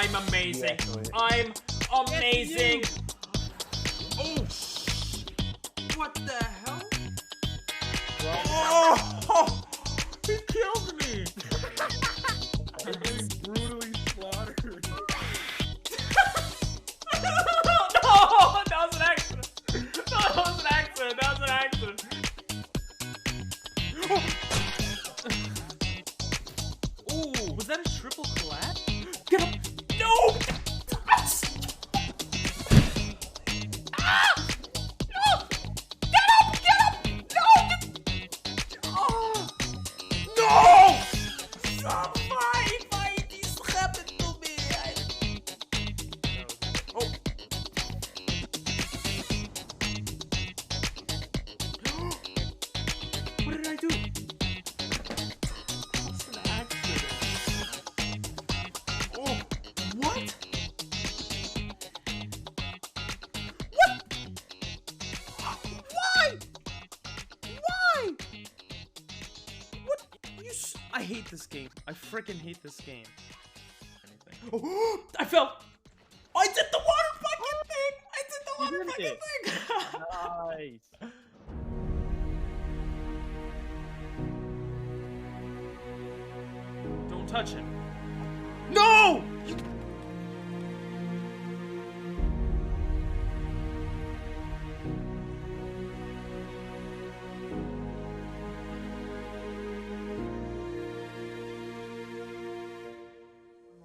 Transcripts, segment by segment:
I'm amazing. I'm amazing. Oh, what the hell? Oh, he killed me. I'm getting brutally slaughtered. No, that was an accident. No, that was an accident. That was an accident. Ooh, was that a triple collab? Get up! No! Ah! No! Get up! Get up! No! Oh! No! Why this happened to me? Oh. What did I do? It's an accident. Oh, what? What? Why? Why? What? I hate this game. I freaking hate this game. Anything. Oh, I fell. I did the water bucket thing. I did the water bucket thing. Nice. Don't touch him. No!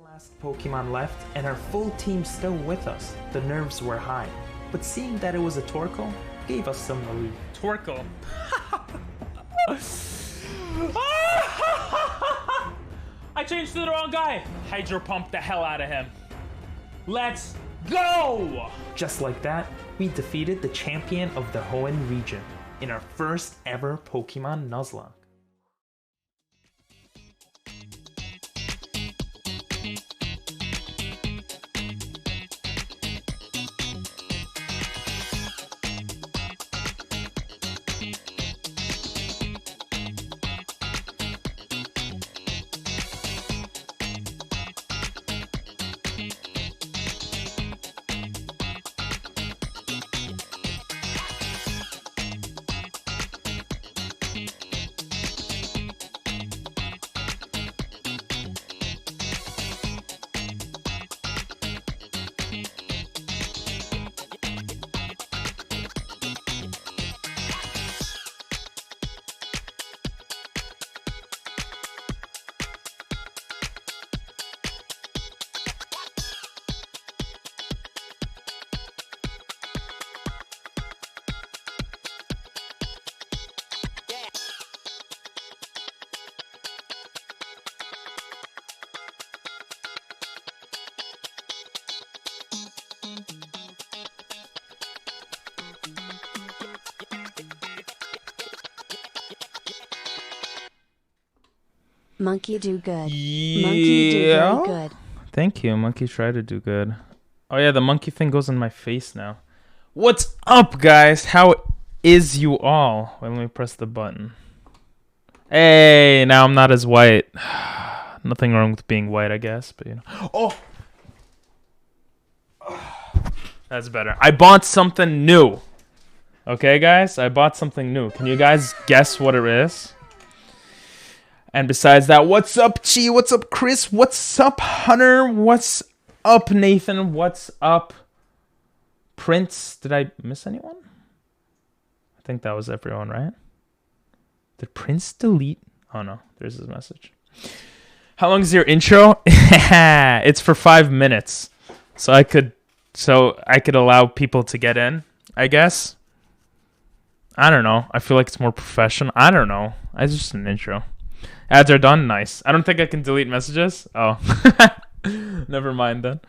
Last Pokemon left, and our full team still with us. The nerves were high, but seeing that it was a Torkoal gave us some relief. Torkoal. I changed to the wrong guy. Hydro pump the hell out of him. Let's go! Just like that, we defeated the champion of the Hoenn region in our first ever Pokemon Nuzlocke. Monkey do good. Yeah. Monkey do very good. Thank you. Monkey tried to do good. Oh yeah, the monkey thing goes in my face now. What's up, guys? How is you all? Wait, let me press the button. Hey, now I'm not as white. Nothing wrong with being white, I guess, but you know. Oh! That's better. I bought something new. Okay, guys? I bought something new. Can you guys guess what it is? And besides that, what's up, Chi? What's up, Chris? What's up, Hunter? What's up, Nathan? What's up, Prince? Did I miss anyone? I think that was everyone, right? Did Prince delete? Oh, no. There's his message. How long is your intro? It's for 5 minutes. So I could allow people to get in, I guess. I don't know. I feel like it's more professional. I don't know. It's just an intro. Ads are done. Nice. I don't think I can delete messages. Oh. Never mind then.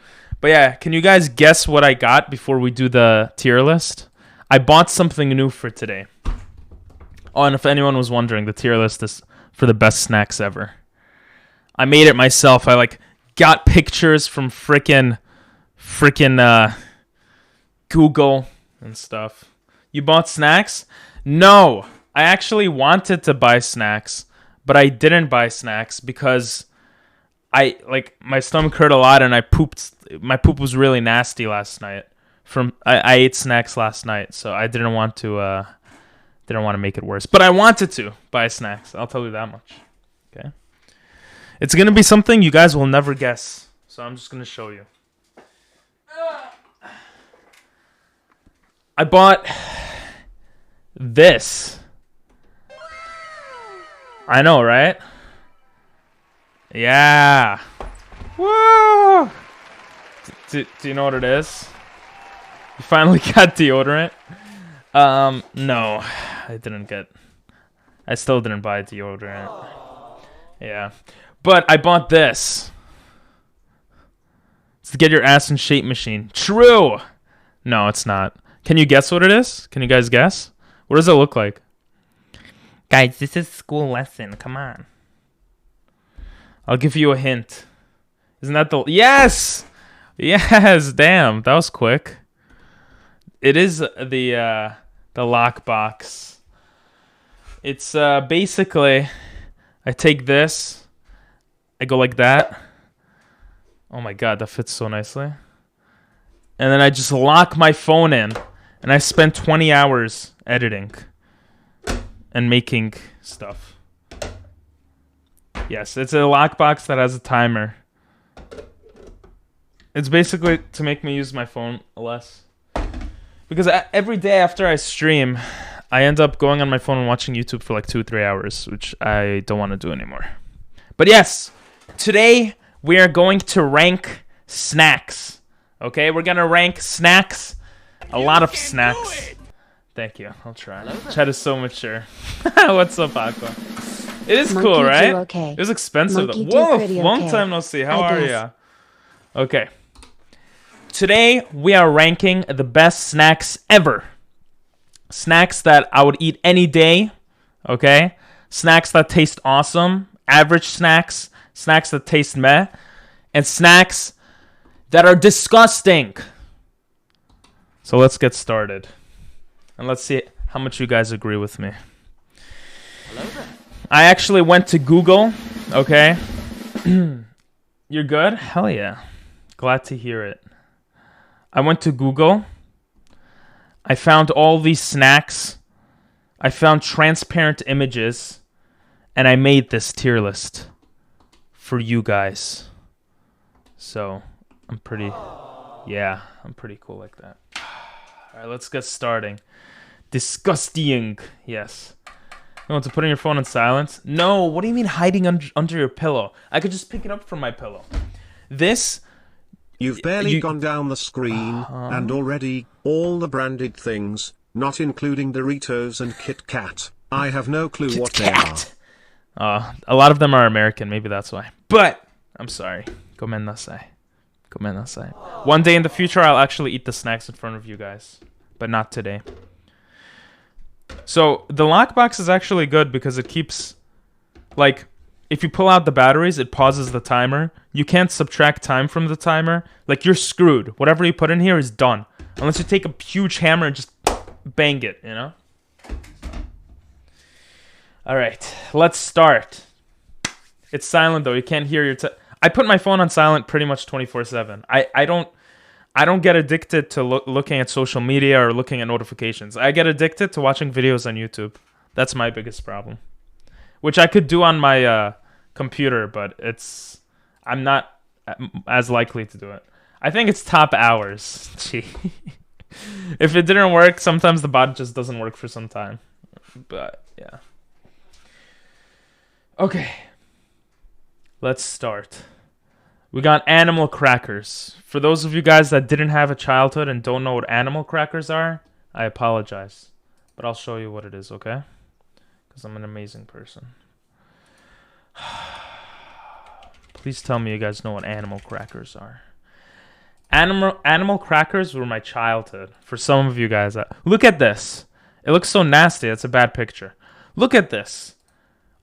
But yeah, can you guys guess what I got before we do the tier list? I bought something new for today. Oh, and if anyone was wondering, the tier list is for the best snacks ever. I made it myself. I got pictures from frickin' Google and stuff. You bought snacks? No. I actually wanted to buy snacks, but I didn't buy snacks because my stomach hurt a lot, and I pooped. My poop was really nasty last night. I ate snacks last night, so I didn't want to make it worse. But I wanted to buy snacks. I'll tell you that much. Okay. It's gonna be something you guys will never guess. So I'm just gonna show you. I bought this. I know, right? Yeah. Woo! Do you know what it is? You finally got deodorant? No. I still didn't buy deodorant. Yeah. But I bought this. It's to get your ass in shape machine. True! No, it's not. Can you guess what it is? Can you guys guess? What does it look like? Guys, this is school lesson. Come on. I'll give you a hint. Isn't that the... Yes! Yes! Damn, that was quick. It is the lockbox. It's basically... I take this. I go like that. Oh my god, that fits so nicely. And then I just lock my phone in. And I spend 20 hours editing. And making stuff. Yes, it's a lockbox that has a timer. It's basically to make me use my phone less. Because every day after I stream, I end up going on my phone and watching YouTube for like 2-3 hours, which I don't want to do anymore. But yes, today we are going to rank snacks. Okay, we're going to rank snacks. A lot of snacks. Thank you. I'll try. Chat is so mature. What's up, Aqua? It is Monkey cool, right? okay. It was expensive. Monkey Whoa, pretty long okay. time no see. How I are guess. ya? Okay. Today, we are ranking the best snacks ever. Snacks that I would eat any day. Okay? Snacks that taste awesome. Average snacks. Snacks that taste meh. And snacks that are disgusting. So let's get started. And let's see how much you guys agree with me. Hello there. I actually went to Google, okay? You're good? Hell yeah. Glad to hear it. I went to Google. I found all these snacks. I found transparent images. And I made this tier list for you guys. So, I'm pretty cool like that. All right, let's get starting. Disgusting. Yes. You want to put in your phone on silence? No. What do you mean hiding under your pillow? I could just pick it up from my pillow. This... You've barely gone down the screen, and already, all the branded things, not including Doritos and Kit Kat. I have no clue what they are. A lot of them are American. Maybe that's why. But, I'm sorry. Gomennasai. One day in the future, I'll actually eat the snacks in front of you guys. But not today. So, the lockbox is actually good because it keeps... Like, if you pull out the batteries, it pauses the timer. You can't subtract time from the timer. Like, you're screwed. Whatever you put in here is done. Unless you take a huge hammer and just bang it, you know? Alright, let's start. It's silent, though. You can't hear your... I put my phone on silent pretty much 24/7. I don't get addicted to looking at social media or looking at notifications. I get addicted to watching videos on YouTube. That's my biggest problem. Which I could do on my computer, but I'm not as likely to do it. I think it's top hours. Gee. If it didn't work, sometimes the bot just doesn't work for some time. But, yeah. Okay. Let's start. We got animal crackers. For those of you guys that didn't have a childhood and don't know what animal crackers are, I apologize. But I'll show you what it is, okay? Because I'm an amazing person. Please tell me you guys know what animal crackers are. Animal crackers were my childhood. For some of you guys. Look at this. It looks so nasty. It's a bad picture. Look at this.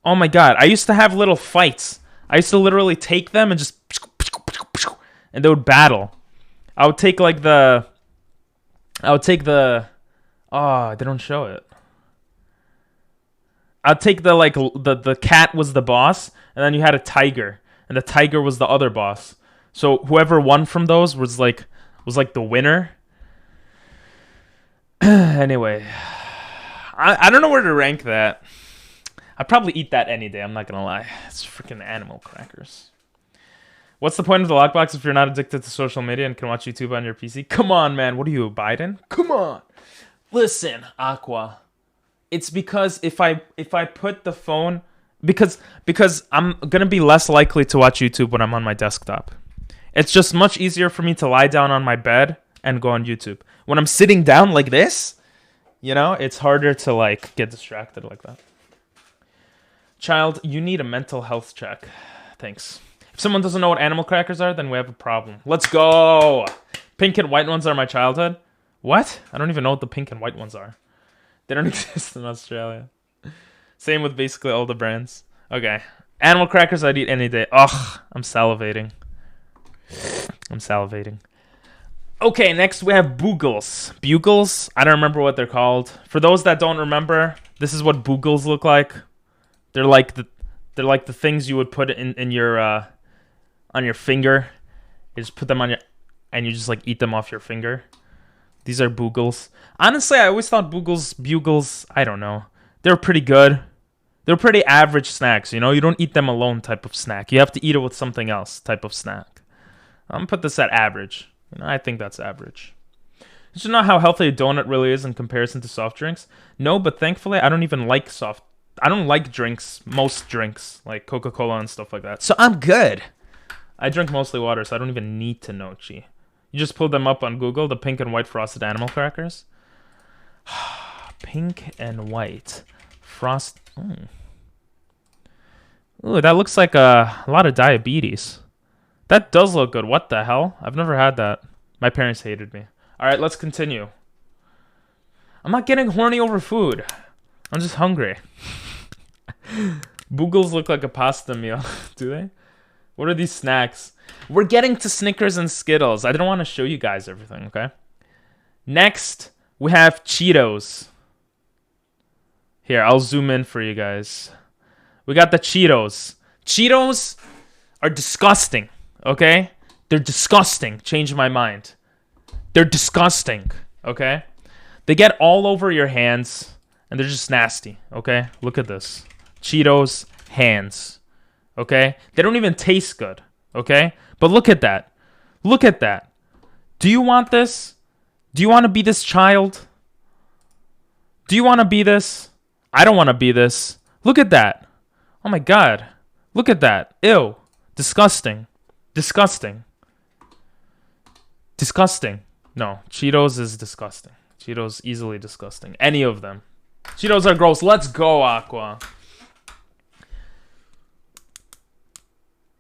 Oh my god. I used to have little fights. I used to literally take them and just... And they would battle. I would take like the... Oh, they don't show it. I'd take the cat was the boss, and then you had a tiger. and the tiger was the other boss. So whoever won from those was like the winner. Anyway, I don't know where to rank that. I'd probably eat that any day. I'm not gonna lie. It's freaking animal crackers. What's the point of the lockbox if you're not addicted to social media and can watch YouTube on your PC? Come on, man. What are you, Biden? Come on. Listen, Aqua. It's because if I put the phone because I'm gonna be less likely to watch YouTube when I'm on my desktop. It's just much easier for me to lie down on my bed and go on YouTube. When I'm sitting down like this, you know, it's harder to like get distracted like that. Child, you need a mental health check. Thanks. If someone doesn't know what animal crackers are, then we have a problem. Let's go. Pink and white ones are my childhood. What? I don't even know what the pink and white ones are. They don't exist in Australia. Same with basically all the brands. Okay. Animal crackers I'd eat any day. Ugh, I'm salivating. Okay, next we have Boogles. Bugles? I don't remember what they're called. For those that don't remember, this is what Boogles look like. They're like the things you would put in your on your finger. You just put them on your and you just like eat them off your finger. These are Boogles. Honestly, I always thought Bugles, I don't know. They're pretty good. They're pretty average snacks, you know? You don't eat them alone type of snack. You have to eat it with something else type of snack. I'm going to put this at average. You know, I think that's average. Did you know how healthy a donut really is in comparison to soft drinks? No, but thankfully, I don't even like I don't like drinks, most drinks, like Coca-Cola and stuff like that. So I'm good. I drink mostly water, so I don't even need to know, Chi. You just pulled them up on Google, the pink and white frosted animal crackers. Pink and white frost. Ooh, that looks like a lot of diabetes. That does look good. What the hell? I've never had that. My parents hated me. All right, let's continue. I'm not getting horny over food. I'm just hungry. Boogles look like a pasta meal. Do they? What are these snacks? We're getting to Snickers and Skittles. I didn't want to show you guys everything, okay? Next, we have Cheetos. Here, I'll zoom in for you guys. We got the Cheetos. Cheetos are disgusting, okay? They're disgusting. Change my mind. They're disgusting, okay? They get all over your hands, and they're just nasty, okay? Look at this. Cheetos, hands, okay? They don't even taste good, okay? But look at that. Look at that. Do you want this? Do you want to be this child? Do you want to be this? I don't want to be this. Look at that. Oh my god. Look at that. Ew. Disgusting. Disgusting. Disgusting. No, Cheetos is disgusting. Cheetos easily disgusting. Any of them. Cheetos are gross. Let's go, Aqua.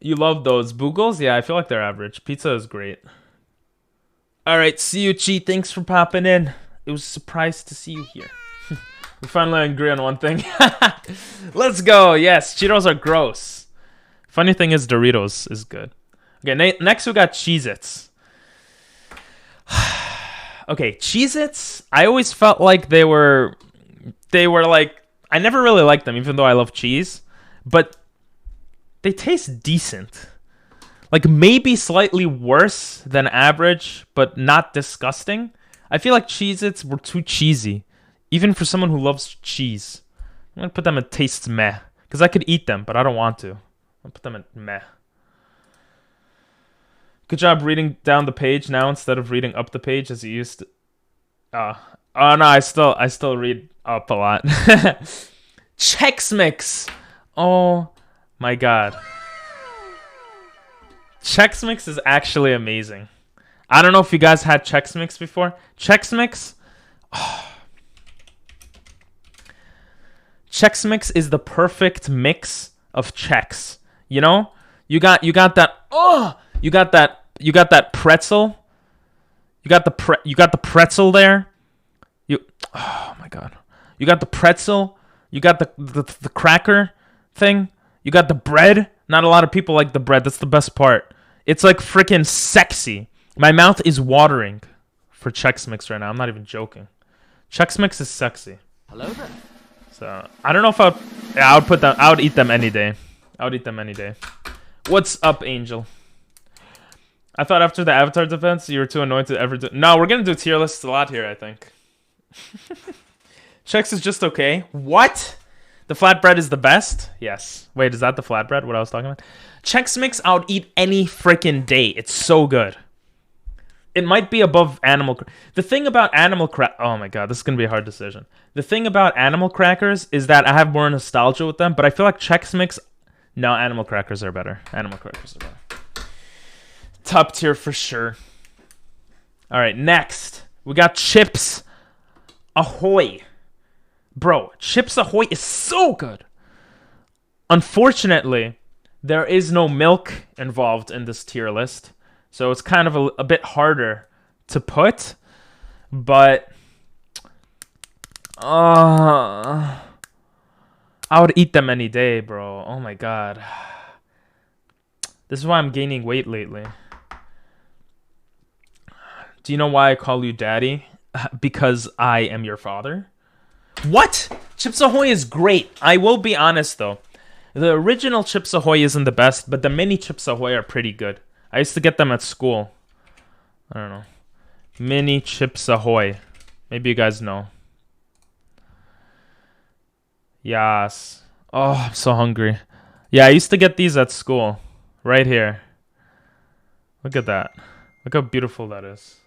You love those Boogles? Yeah, I feel like they're average. Pizza is great. Alright, see you, Chi. Thanks for popping in. It was a surprise to see you here. We finally agree on one thing. Let's go. Yes, Cheetos are gross. Funny thing is Doritos is good. Okay, next we got Cheez-Its. Okay, Cheez-Its, I always felt like they were like, I never really liked them, even though I love cheese. But they taste decent. Like, maybe slightly worse than average, but not disgusting. I feel like Cheez-Its were too cheesy. Even for someone who loves cheese. I'm going to put them at taste meh. Because I could eat them, but I don't want to. I'll put them at meh. Good job reading down the page now instead of reading up the page as you used to. Oh no, I still read up a lot. Chex Mix. Oh my god. Chex Mix is actually amazing. I don't know if you guys had Chex Mix before. Chex Mix. Oh. Chex Mix is the perfect mix of Chex. You know? You got that. Oh, you got that pretzel. You got the pretzel there. Oh my god. You got the pretzel. You got the cracker thing. You got the bread. Not a lot of people like the bread. That's the best part. It's like freaking sexy. My mouth is watering for Chex Mix right now. I'm not even joking. Chex Mix is sexy. Hello there. So I don't know if I would put them. I would eat them any day. I would eat them any day. What's up, Angel? I thought after the Avatar defense, you were too annoyed to ever do... No, we're gonna do tier lists a lot here, I think. Chex is just okay. What? The flatbread is the best? Yes. Wait, is that the flatbread? What I was talking about? Chex Mix, I would eat any freaking day. It's so good. It might be above Animal... The thing about Animal Crackers... Oh my god, this is gonna be a hard decision. The thing about Animal Crackers is that I have more nostalgia with them, but I feel like Chex Mix... No, Animal Crackers are better. Animal Crackers are better. Top tier for sure. Alright, next. We got Chips Ahoy. Bro, Chips Ahoy is so good. Unfortunately, there is no milk involved in this tier list. So it's kind of a bit harder to put. But... I would eat them any day, bro. Oh my god. This is why I'm gaining weight lately. Do you know why I call you daddy? Because I am your father. What? Chips Ahoy is great. I will be honest though. The original Chips Ahoy isn't the best, but the mini Chips Ahoy are pretty good. I used to get them at school. I don't know. Mini Chips Ahoy. Maybe you guys know. Yes. Oh, I'm so hungry. Yeah, I used to get these at school. Right here. Look at that. Look how beautiful that is.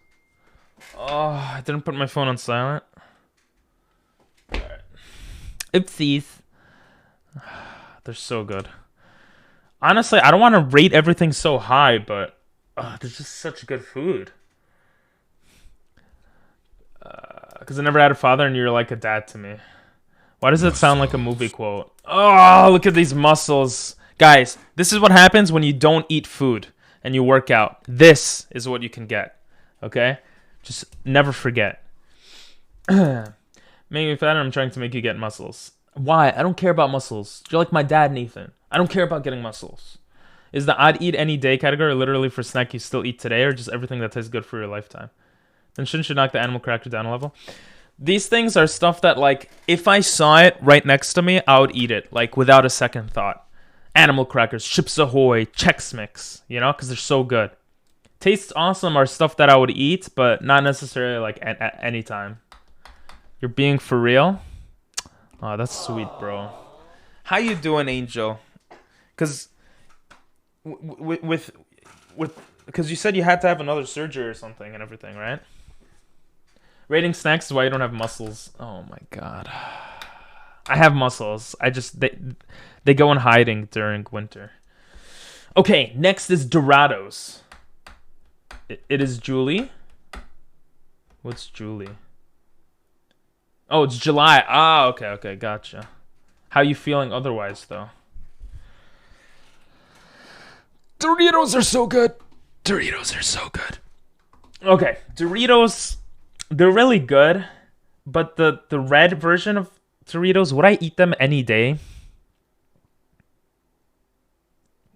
Oh, I didn't put my phone on silent. Alright. Oopsies. They're so good. Honestly, I don't want to rate everything so high, but they're just such good food. Because I never had a father and you're like a dad to me. Why does it sound like a movie quote? Oh, look at these muscles. Guys, this is what happens when you don't eat food and you work out. This is what you can get. Okay? Just never forget. Make me fat and I'm trying to make you get muscles. Why? I don't care about muscles. You're like my dad, Nathan. I don't care about getting muscles. Is the I'd eat any day category literally for snack you still eat today or just everything that tastes good for your lifetime? Then shouldn't you knock the animal cracker down a level? These things are stuff that, like, if I saw it right next to me, I would eat it, like, without a second thought. Animal crackers, Chips Ahoy, Chex Mix, you know, because they're so good. Tastes awesome are stuff that I would eat, but not necessarily, like, at any time. You're being for real? Oh, that's sweet, bro. How you doing, Angel? Because because you said you had to have another surgery or something and everything, right? Rating snacks is why you don't have muscles. Oh my god. I have muscles. They go in hiding during winter. Okay, next is Dorados. It is Julie. What's Julie? Oh, it's July. Ah, okay, gotcha. How you feeling otherwise, though? Doritos are so good. Doritos are so good. Okay, Doritos... They're really good, but the red version of Doritos, would I eat them any day?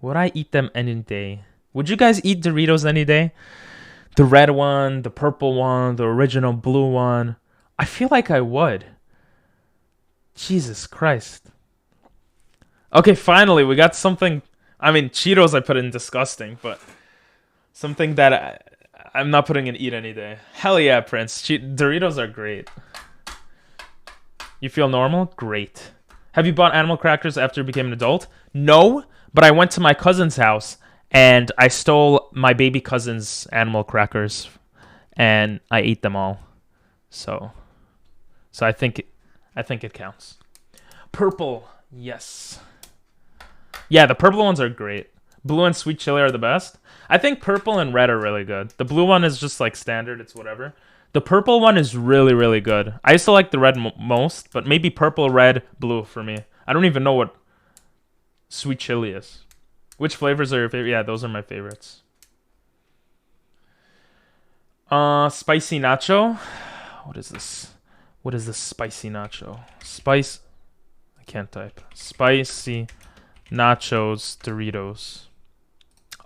Would I eat them any day? Would you guys eat Doritos any day? The red one, the purple one, the original blue one. I feel like I would. Jesus Christ. Okay, finally, we got something... I mean, Cheetos I put in disgusting, but something that... I'm not putting in eat any day. Hell yeah, Prince. Doritos are great. You feel normal? Great. Have you bought animal crackers after you became an adult? No, but I went to my cousin's house and I stole my baby cousin's animal crackers and I ate them all. So I think it counts. Purple, yes. Yeah, the purple ones are great. Blue and sweet chili are the best. I think purple and red are really good. The blue one is just like standard. It's whatever. The purple one is really, really good. I used to like the red most, but maybe purple, red, blue for me. I don't even know what sweet chili is. Which flavors are your favorite? Yeah, those are my favorites. Spicy nacho. What is this? What is this spicy nacho? I can't type. Spicy nachos Doritos.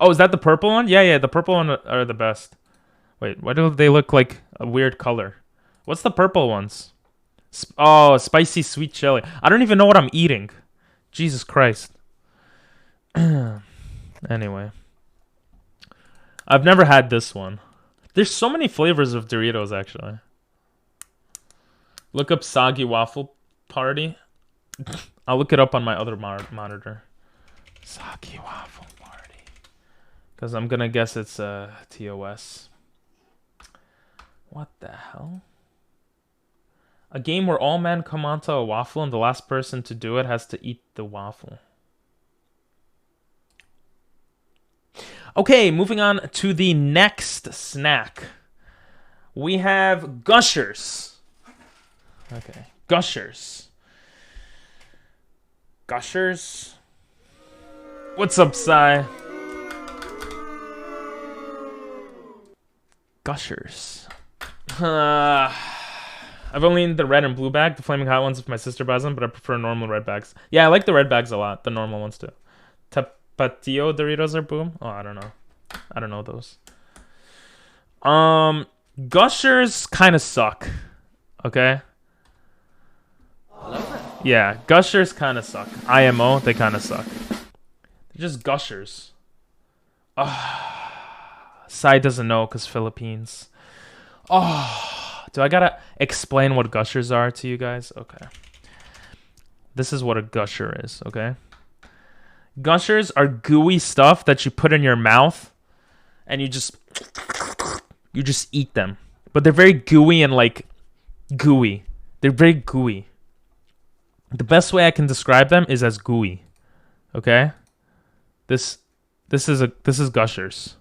Oh, is that the purple one? Yeah, the purple one are the best. Wait, why do they look like a weird color? What's the purple ones? Oh, spicy sweet chili. I don't even know what I'm eating. Jesus Christ. Anyway. I've never had this one. There's so many flavors of Doritos, actually. Look up Soggy Waffle Party. I'll look it up on my other monitor. Soggy Waffle Party. Because I'm going to guess it's TOS. What the hell? A game where all men come onto a waffle and the last person to do it has to eat the waffle. Okay, moving on to the next snack. We have Gushers. Okay, Gushers. Gushers? What's up, Sai? Gushers. I've only eaten the red and blue bag, the flaming hot ones if my sister buys them, but I prefer normal red bags. Yeah, I like the red bags a lot, the normal ones too. Tapatio Doritos are boom? Oh, I don't know. I don't know those. Gushers kind of suck. Okay? Yeah, Gushers kind of suck. IMO, they kind of suck. They're just Gushers. Sai doesn't know because Philippines. Do I gotta explain what Gushers are to you guys? Okay. This is what a Gusher is, okay? Gushers are gooey stuff that you put in your mouth and you just eat them. But they're very gooey and like gooey. They're very gooey. The best way I can describe them is as gooey. Okay? This is Gushers.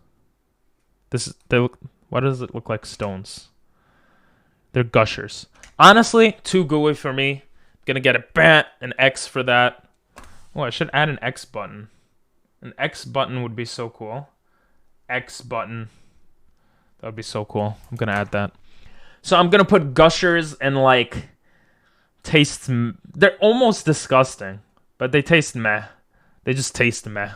Why does it look like stones? They're Gushers. Honestly, too gooey for me. Gonna get an X for that. Oh, I should add an X button. An X button would be so cool. X button. That would be so cool. I'm gonna add that. So I'm gonna put Gushers and like taste. They're almost disgusting, but they taste meh. They just taste meh.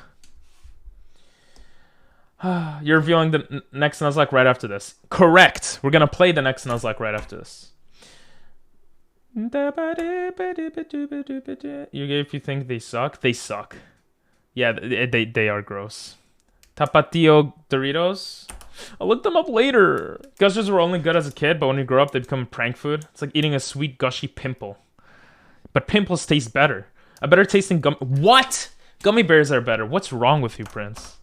You're reviewing the next Nuzlocke right after this. Correct. We're gonna play the next Nuzlocke right after this. If you think they suck, they suck. Yeah, they are gross. Tapatio Doritos. I'll look them up later. Gushers were only good as a kid, but when you grow up, they become prank food. It's like eating a sweet, gushy pimple. But pimples taste better. A better tasting gum. What? Gummy bears are better. What's wrong with you, Prince?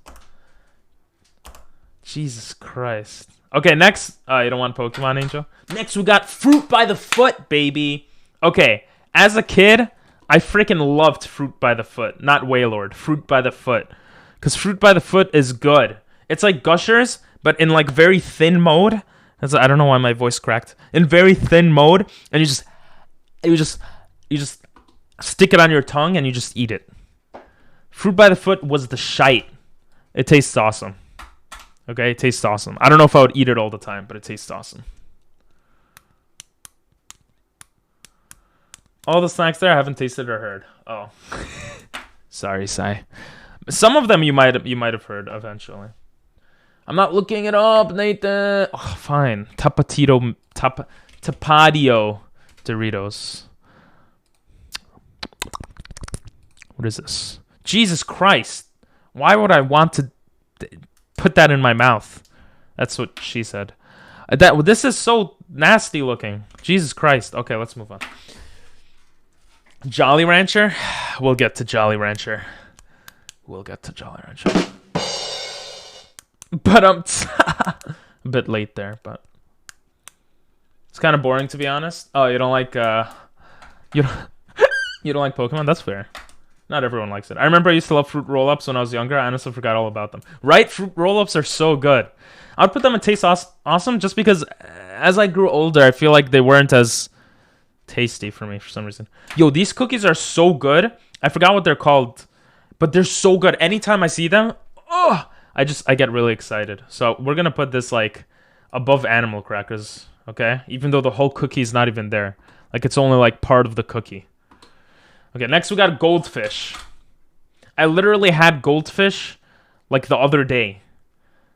Jesus Christ. Okay, next. You don't want Pokemon, Angel? Next, we got Fruit by the Foot, baby. Okay, as a kid, I freaking loved Fruit by the Foot. Not Wailord. Fruit by the Foot. Because Fruit by the Foot is good. It's like Gushers, but in like very thin mode. I don't know why my voice cracked. In very thin mode, and you just stick it on your tongue and you just eat it. Fruit by the Foot was the shite. It tastes awesome. Okay, it tastes awesome. I don't know if I would eat it all the time, but it tastes awesome. All the snacks there I haven't tasted or heard. Oh. Sorry, Sai. Some of them you might have heard eventually. I'm not looking it up, Nathan. Oh, fine. Tapadio Doritos. What is this? Jesus Christ. Why would I want to put that in my mouth? That's what she said. This is so nasty looking. Jesus Christ. Okay, let's move on. Jolly Rancher? We'll get to Jolly Rancher. But a bit late there, but it's kind of boring to be honest. Oh, you don't like you don't like Pokemon? That's fair. Not everyone likes it. I remember I used to love fruit roll-ups when I was younger. I honestly forgot all about them. Right? Fruit roll-ups are so good. I would put them in Taste Awesome just because as I grew older, I feel like they weren't as tasty for me for some reason. Yo, these cookies are so good. I forgot what they're called, but they're so good. Anytime I see them, I get really excited. So we're going to put this like above animal crackers, okay? Even though the whole cookie is not even there. Like it's only like part of the cookie. Okay, next we got goldfish. I literally had goldfish like the other day.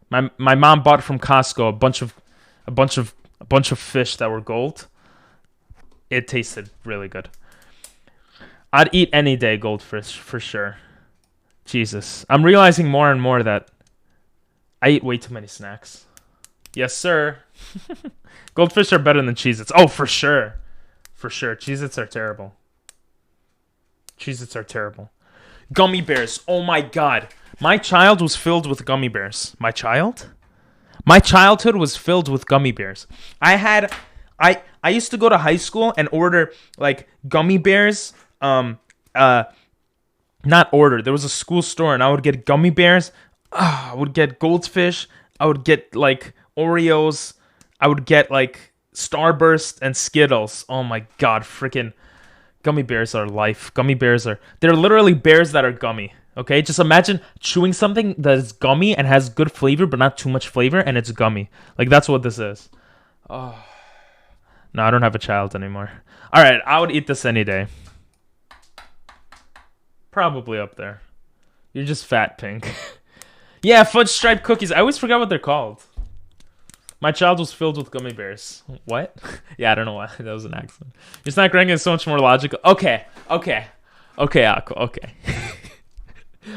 My mom bought from Costco a bunch of fish that were gold. It tasted really good. I'd eat any day goldfish for sure. Jesus. I'm realizing more and more that I eat way too many snacks. Yes, sir. Goldfish are better than Cheez-Its. Oh, for sure. For sure. Cheez-Its are terrible. Cheez-Its are terrible. Gummy bears. Oh my god. My child was filled with gummy bears. My child? My childhood was filled with gummy bears. I used to go to high school and order like gummy bears. Not order. There was a school store and I would get gummy bears. I would get goldfish. I would get like Oreos. I would get like Starburst and Skittles. Oh my god, freaking gummy bears are life. Gummy bears they're literally bears that are gummy. Okay, just imagine chewing something that is gummy and has good flavor but not too much flavor and it's gummy. Like that's what this is. Oh. No, I don't have a child anymore. All right, I would eat this any day. Probably up there. You're just fat, Pink. Yeah, fudge striped cookies. I always forget what they're called. My child was filled with gummy bears. What? Yeah, I don't know why. That was an accident. Your snack ranking is so much more logical. Okay, Aqua, okay.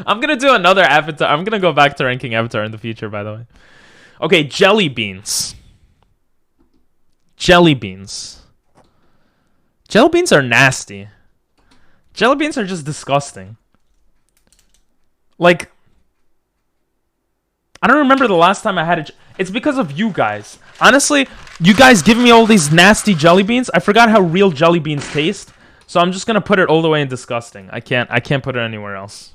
I'm gonna do another Avatar. I'm gonna go back to ranking Avatar in the future, by the way. Okay, jelly beans. Jelly beans. Jelly beans are nasty. Jelly beans are just disgusting. Like, I don't remember the last time I had it. It's because of you guys. Honestly, you guys give me all these nasty jelly beans. I forgot how real jelly beans taste. So I'm just gonna put it all the way in disgusting. I can't put it anywhere else.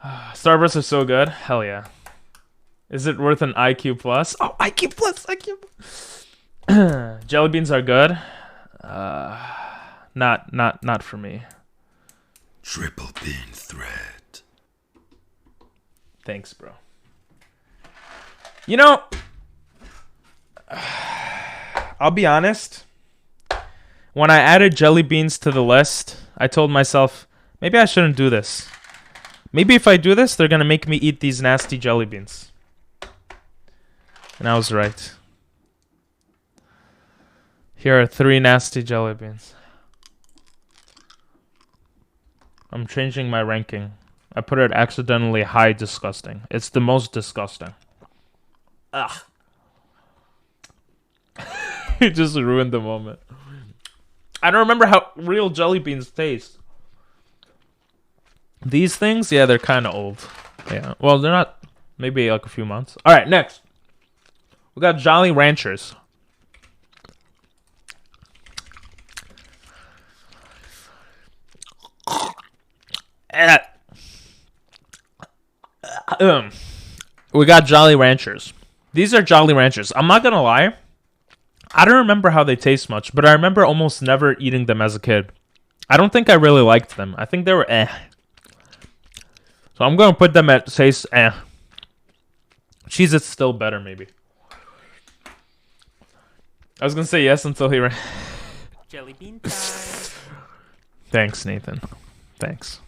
Starbursts are so good. Hell yeah. Is it worth an IQ plus? Oh, IQ plus, IQ. Jelly beans are good. Not for me. Triple pin thread. Thanks, bro. You know, I'll be honest. When I added jelly beans to the list, I told myself, maybe I shouldn't do this. Maybe if I do this, they're going to make me eat these nasty jelly beans. And I was right. Here are 3 nasty jelly beans. I'm changing my ranking. I put it accidentally high disgusting. It's the most disgusting. Ugh. You just ruined the moment. I don't remember how real jelly beans taste. These things, yeah, they're kind of old. Yeah, well, they're not. Maybe like a few months. All right, next. We got Jolly Ranchers. We got Jolly Ranchers. These are Jolly Ranchers. I'm not gonna lie. I don't remember how they taste much, but I remember almost never eating them as a kid. I don't think I really liked them. I think they were eh. So I'm gonna put them at taste eh. Cheez-Its still better, maybe. I was gonna say yes until he ran. Jelly bean time. Thanks, Nathan. Thanks.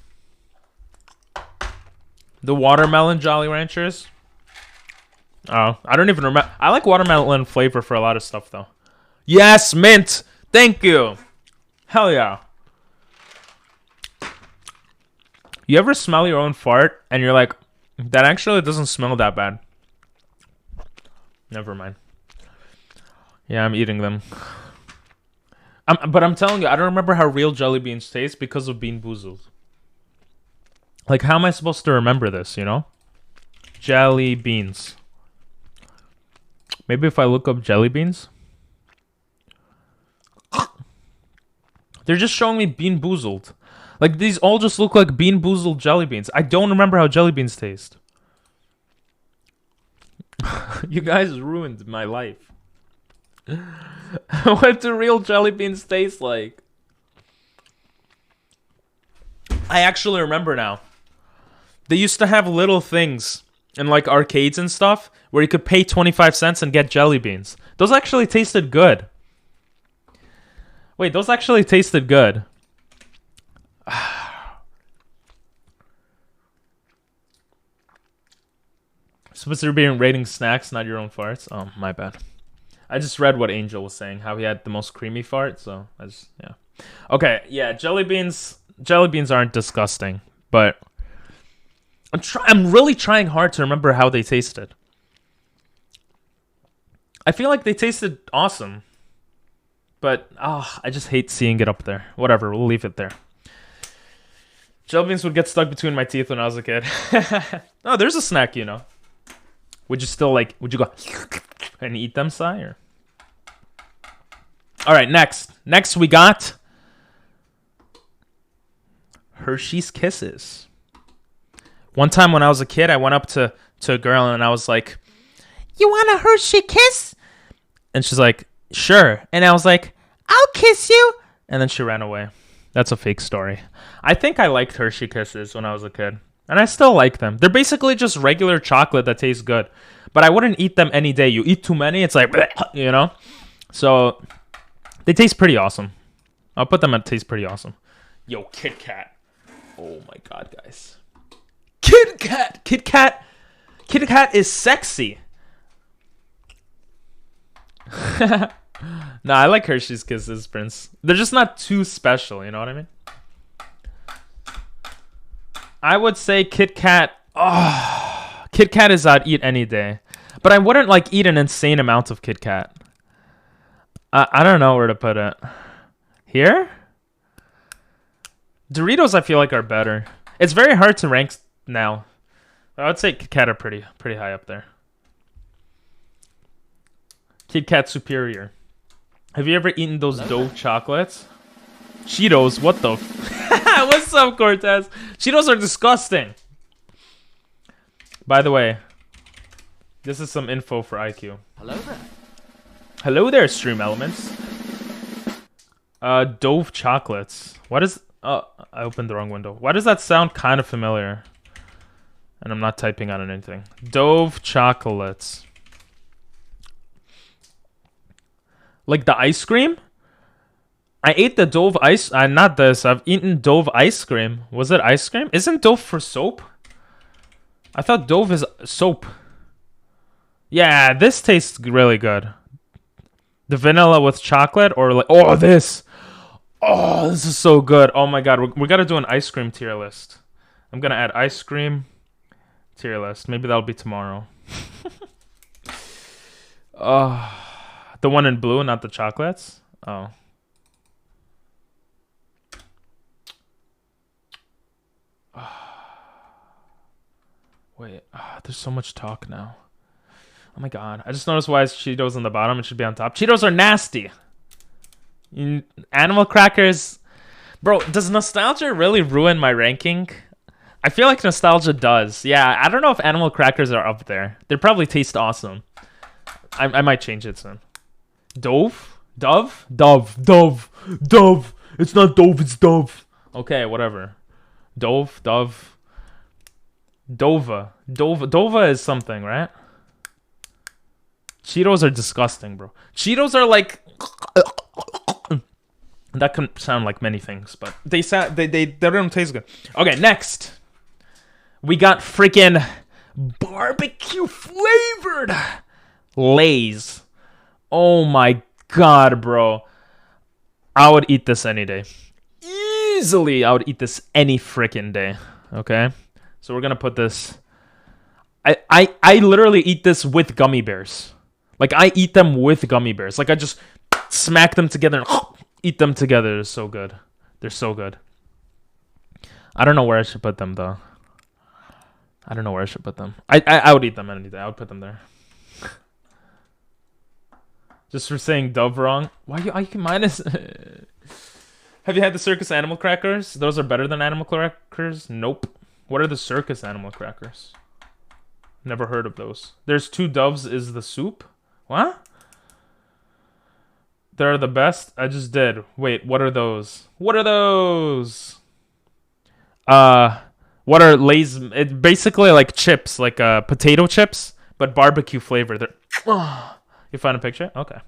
The watermelon Jolly Ranchers. Oh, I don't even remember. I like watermelon flavor for a lot of stuff, though. Yes, mint. Thank you. Hell yeah. You ever smell your own fart and you're like, that actually doesn't smell that bad? Never mind. Yeah, I'm eating them. But I'm telling you, I don't remember how real jelly beans taste because of Bean Boozled. Like, how am I supposed to remember this, you know? Jelly beans. Maybe if I look up jelly beans. They're just showing me Bean Boozled. Like, these all just look like Bean Boozled jelly beans. I don't remember how jelly beans taste. You guys ruined my life. What do real jelly beans taste like? I actually remember now. They used to have little things in like arcades and stuff where you could pay 25 cents and get jelly beans. Those actually tasted good. Wait, those actually tasted good. Supposed to be rating snacks, not your own farts. Oh, my bad. I just read what Angel was saying, how he had the most creamy fart, so I just, yeah. Okay, yeah, jelly beans aren't disgusting, but I'm really trying hard to remember how they tasted. I feel like they tasted awesome. But, I just hate seeing it up there. Whatever, we'll leave it there. Jelly beans would get stuck between my teeth when I was a kid. Oh, there's a snack, you know. Would you still like, would you go and eat them, Si? Or? All right, next. Next we got Hershey's Kisses. One time when I was a kid, I went up to a girl and I was like, "You want a Hershey kiss?" And she's like, "Sure." And I was like, "I'll kiss you." And then she ran away. That's a fake story. I think I liked Hershey Kisses when I was a kid. And I still like them. They're basically just regular chocolate that tastes good. But I wouldn't eat them any day. You eat too many, it's like, you know? So, they taste pretty awesome. I'll put them at taste pretty awesome. Yo, Kit Kat. Oh my god, guys. Kit Kat! Kit Kat! Kit Kat is sexy. Nah, I like Hershey's Kisses, Prince. They're just not too special, you know what I mean? I would say Kit Kat. Oh, Kit Kat is I'd eat any day. But I wouldn't like eat an insane amount of Kit Kat. I don't know where to put it. Here? Doritos I feel like are better. It's very hard to rank now. I would say Kit Kat are pretty high up there. Kit Kat superior. Have you ever eaten those Dove chocolates? Cheetos, what the What's up, Cortez? Cheetos are disgusting. By the way, this is some info for IQ. Hello there. Hello there, Stream Elements. Dove chocolates. What is... Oh, I opened the wrong window. Why does that sound kind of familiar? And I'm not typing on anything. Dove chocolates. Like the ice cream? I ate the Dove ice... not this. I've eaten Dove ice cream. Was it ice cream? Isn't Dove for soap? I thought Dove is soap. Yeah, this tastes really good. The vanilla with chocolate or like... Oh, this! Oh, this is so good. Oh my god, we gotta do an ice cream tier list. I'm gonna add ice cream tier list. Maybe that'll be tomorrow. Oh... The one in blue, not the chocolates? Oh. Wait. There's so much talk now. Oh my god. I just noticed why it's Cheetos on the bottom. It should be on top. Cheetos are nasty. Animal crackers... Bro, does nostalgia really ruin my ranking? I feel like nostalgia does. Yeah, I don't know if animal crackers are up there. They probably taste awesome. I might change it soon. Dove? Dove? Dove. Dove. Dove. It's not Dove, it's Dove. Okay, whatever. Dove. Dove. Dova. Dova is something, right? Cheetos are disgusting, bro. Cheetos are like... That can sound like many things, but they don't taste good. Okay, next. We got freaking barbecue flavored Lay's. Oh my god, bro. I would eat this any day. Easily, I would eat this any freaking day. Okay? So we're gonna put this... I literally eat this with gummy bears. Like, I eat them with gummy bears. Like, I just smack them together and eat them together. They're so good. They're so good. I don't know where I should put them, though. I don't know where I should put them. I would eat them any day. I would put them there. Just for saying Dove wrong. Why you can minus... Have you had the circus animal crackers? Those are better than animal crackers? Nope. What are the circus animal crackers? Never heard of those. There's two Doves is the soup? What? They're the best? I just did. Wait, what are those? What are those? What are Lay's... It's basically like chips, like potato chips, but barbecue flavor. They're... You find a picture? Okay.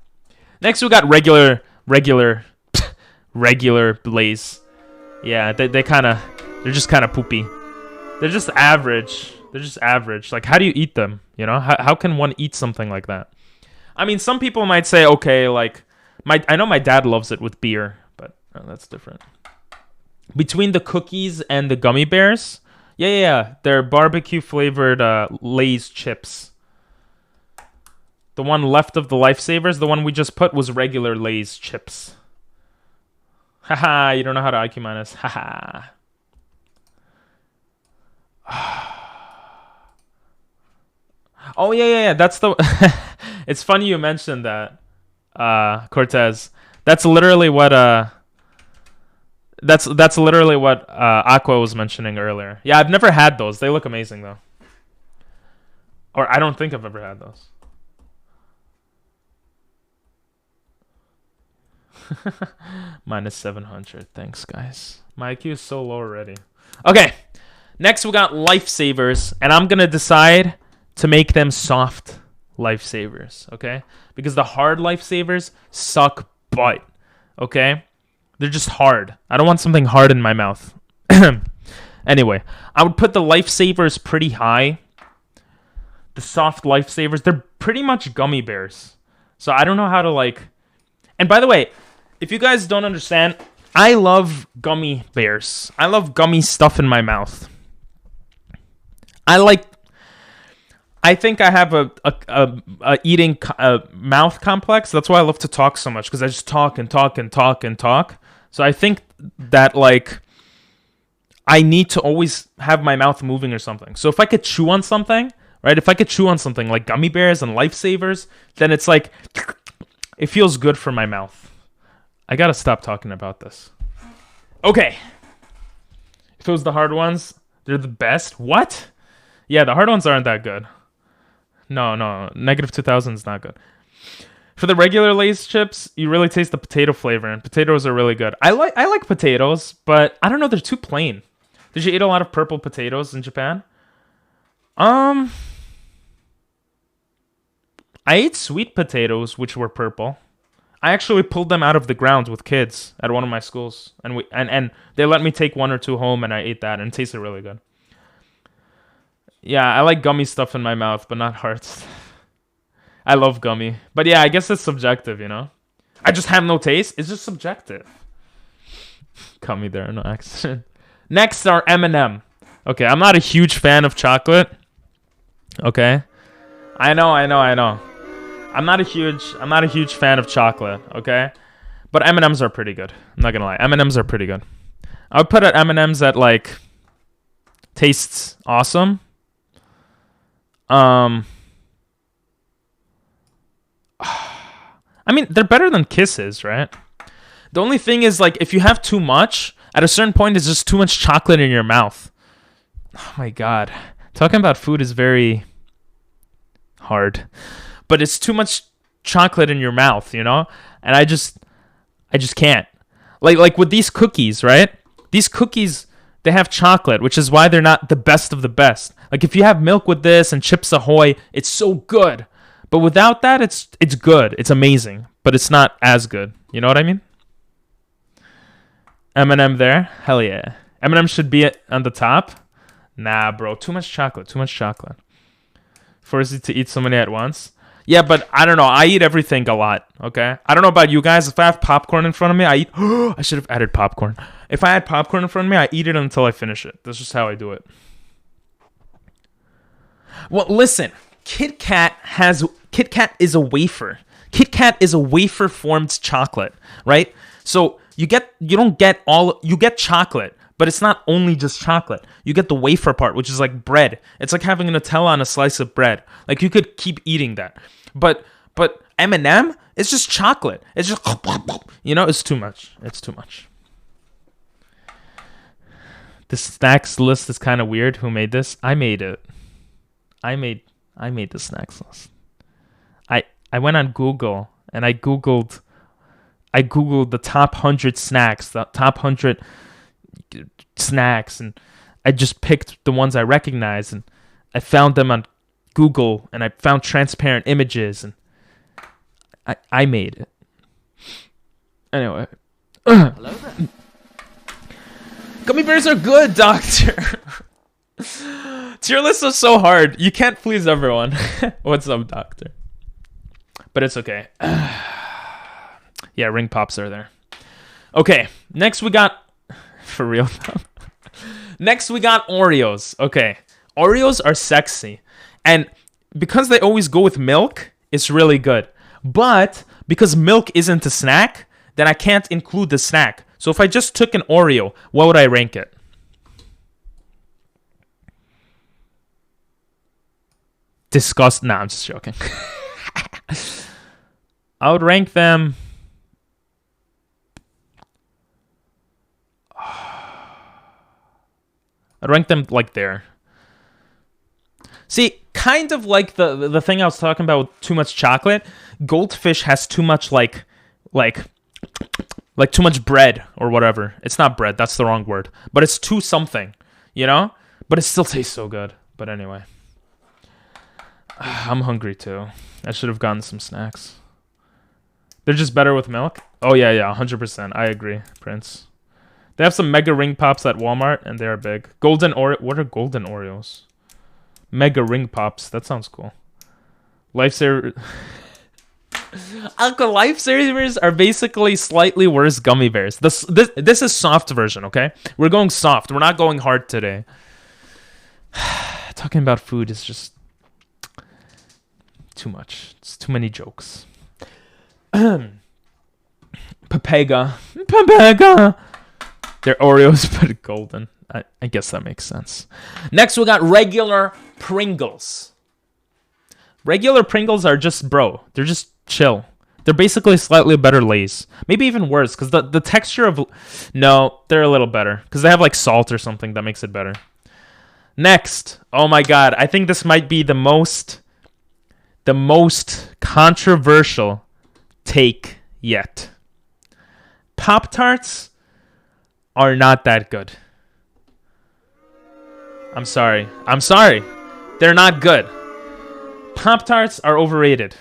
Next we got regular Lay's. Yeah, they're just kind of poopy. They're just average. They're just average. Like, how do you eat them? You know, how can one eat something like that? I mean, some people might say, okay, like I know my dad loves it with beer, but that's different. Between the cookies and the gummy bears, Yeah. They're barbecue flavored Lay's chips. The one left of the Lifesavers, the one we just put was regular Lay's chips. Haha, you don't know how to IQ minus. Haha. Oh yeah. That's the. It's funny you mentioned that, Cortez. That's literally what That's literally what Aqua was mentioning earlier. Yeah, I've never had those. They look amazing though. Or I don't think I've ever had those. Minus 700. Thanks, guys. My IQ is so low already. Okay. Next, we got Lifesavers. And I'm going to decide to make them soft Lifesavers. Okay? Because the hard Lifesavers suck butt. Okay? They're just hard. I don't want something hard in my mouth. Anyway, I would put the Lifesavers pretty high. The soft Lifesavers, they're pretty much gummy bears. So I don't know how to like... And by the way, if you guys don't understand, I love gummy bears. I love gummy stuff in my mouth. I think I have a eating mouth complex. That's why I love to talk so much, because I just talk and talk and talk and talk. So I think that like I need to always have my mouth moving or something. So if I could chew on something, right? If I could chew on something like gummy bears and Lifesavers, then it's like it feels good for my mouth. I gotta stop talking about this. Okay. If it was the hard ones, they're the best. What? Yeah, the hard ones aren't that good. No. Negative 2000 is not good. For the regular Lay's chips, you really taste the potato flavor, and potatoes are really good. I like potatoes, but I don't know, they're too plain. Did you eat a lot of purple potatoes in Japan? I ate sweet potatoes, which were purple. I actually pulled them out of the ground with kids at one of my schools, and they let me take one or two home, and I ate that, and it tasted really good. Yeah, I like gummy stuff in my mouth, but not hearts. I love gummy. But yeah, I guess it's subjective, you know? I just have no taste. It's just subjective. Gummy there, no accident. Next are M&M. Okay, I'm not a huge fan of chocolate. Okay? I know. I'm not a huge fan of chocolate, okay? But M&Ms are pretty good. I'm not gonna lie. M&Ms are pretty good. I would put at M&Ms that like tastes awesome. I mean, they're better than Kisses, right? The only thing is, like, if you have too much, at a certain point, it's just too much chocolate in your mouth. Oh my god. Talking about food is very hard. But it's too much chocolate in your mouth, you know? And I just can't. Like with these cookies, right? These cookies, they have chocolate, which is why they're not the best of the best. Like if you have milk with this and Chips Ahoy, it's so good. But without that, it's good. It's amazing. But it's not as good. You know what I mean? M&M there? Hell yeah. M&M should be on the top. Nah, bro. Too much chocolate. Force you to eat so many at once. Yeah, but I don't know. I eat everything a lot, okay? I don't know about you guys. If I have popcorn in front of me, I eat... I should have added popcorn. If I had popcorn in front of me, I eat it until I finish it. That's just how I do it. Well, listen. Kit Kat is a wafer. Kit Kat is a wafer-formed chocolate, right? So you get chocolate, but it's not only just chocolate. You get the wafer part, which is like bread. It's like having a Nutella on a slice of bread. Like you could keep eating that. But M&M, it's just chocolate. It's just, you know, it's too much. It's too much. The snacks list is kind of weird. Who made this? I made it. I made the snacks list. I went on Google and I googled the top 100 snacks, the top 100 snacks, and I just picked the ones I recognized, and I found them on Google, and I found transparent images, and I made it. Anyway. Hello there. Gummy bears are good, Doctor. Tier lists are so hard. You can't please everyone. What's up, Doctor? But it's okay. Yeah, ring pops are there. Okay, next we got... For real, Next, we got Oreos. Okay. Oreos are sexy. And because they always go with milk, it's really good. But because milk isn't a snack, then I can't include the snack. So if I just took an Oreo, what would I rank it? Disgust. Nah, I'm just joking. I would rank them. I'd rank them like there. See, kind of like the thing I was talking about with too much chocolate. Goldfish has too much like too much bread or whatever. It's not bread. That's the wrong word. But it's too something, you know? But it still tastes so good. But anyway. I'm hungry too. I should have gotten some snacks. They're just better with milk? Oh, yeah, 100%. I agree, Prince. They have some Mega Ring Pops at Walmart, and they're big. Golden Oreo. What are Golden Oreos? Mega Ring Pops. That sounds cool. Lifesaver. Uncle, Lifesavers are basically slightly worse gummy bears. This is soft version, okay? We're going soft. We're not going hard today. Talking about food is just too much. It's too many jokes. Papega. They're Oreos, but golden. I guess that makes sense. Next, we got regular Pringles. Regular Pringles are just, bro, they're just chill. They're basically slightly better Lay's. Maybe even worse, because the texture of... No, they're a little better, because they have like salt or something that makes it better. Next, oh my god, I think this might be the most controversial take yet. Pop-Tarts are not that good. I'm sorry. They're not good. Pop-Tarts are overrated.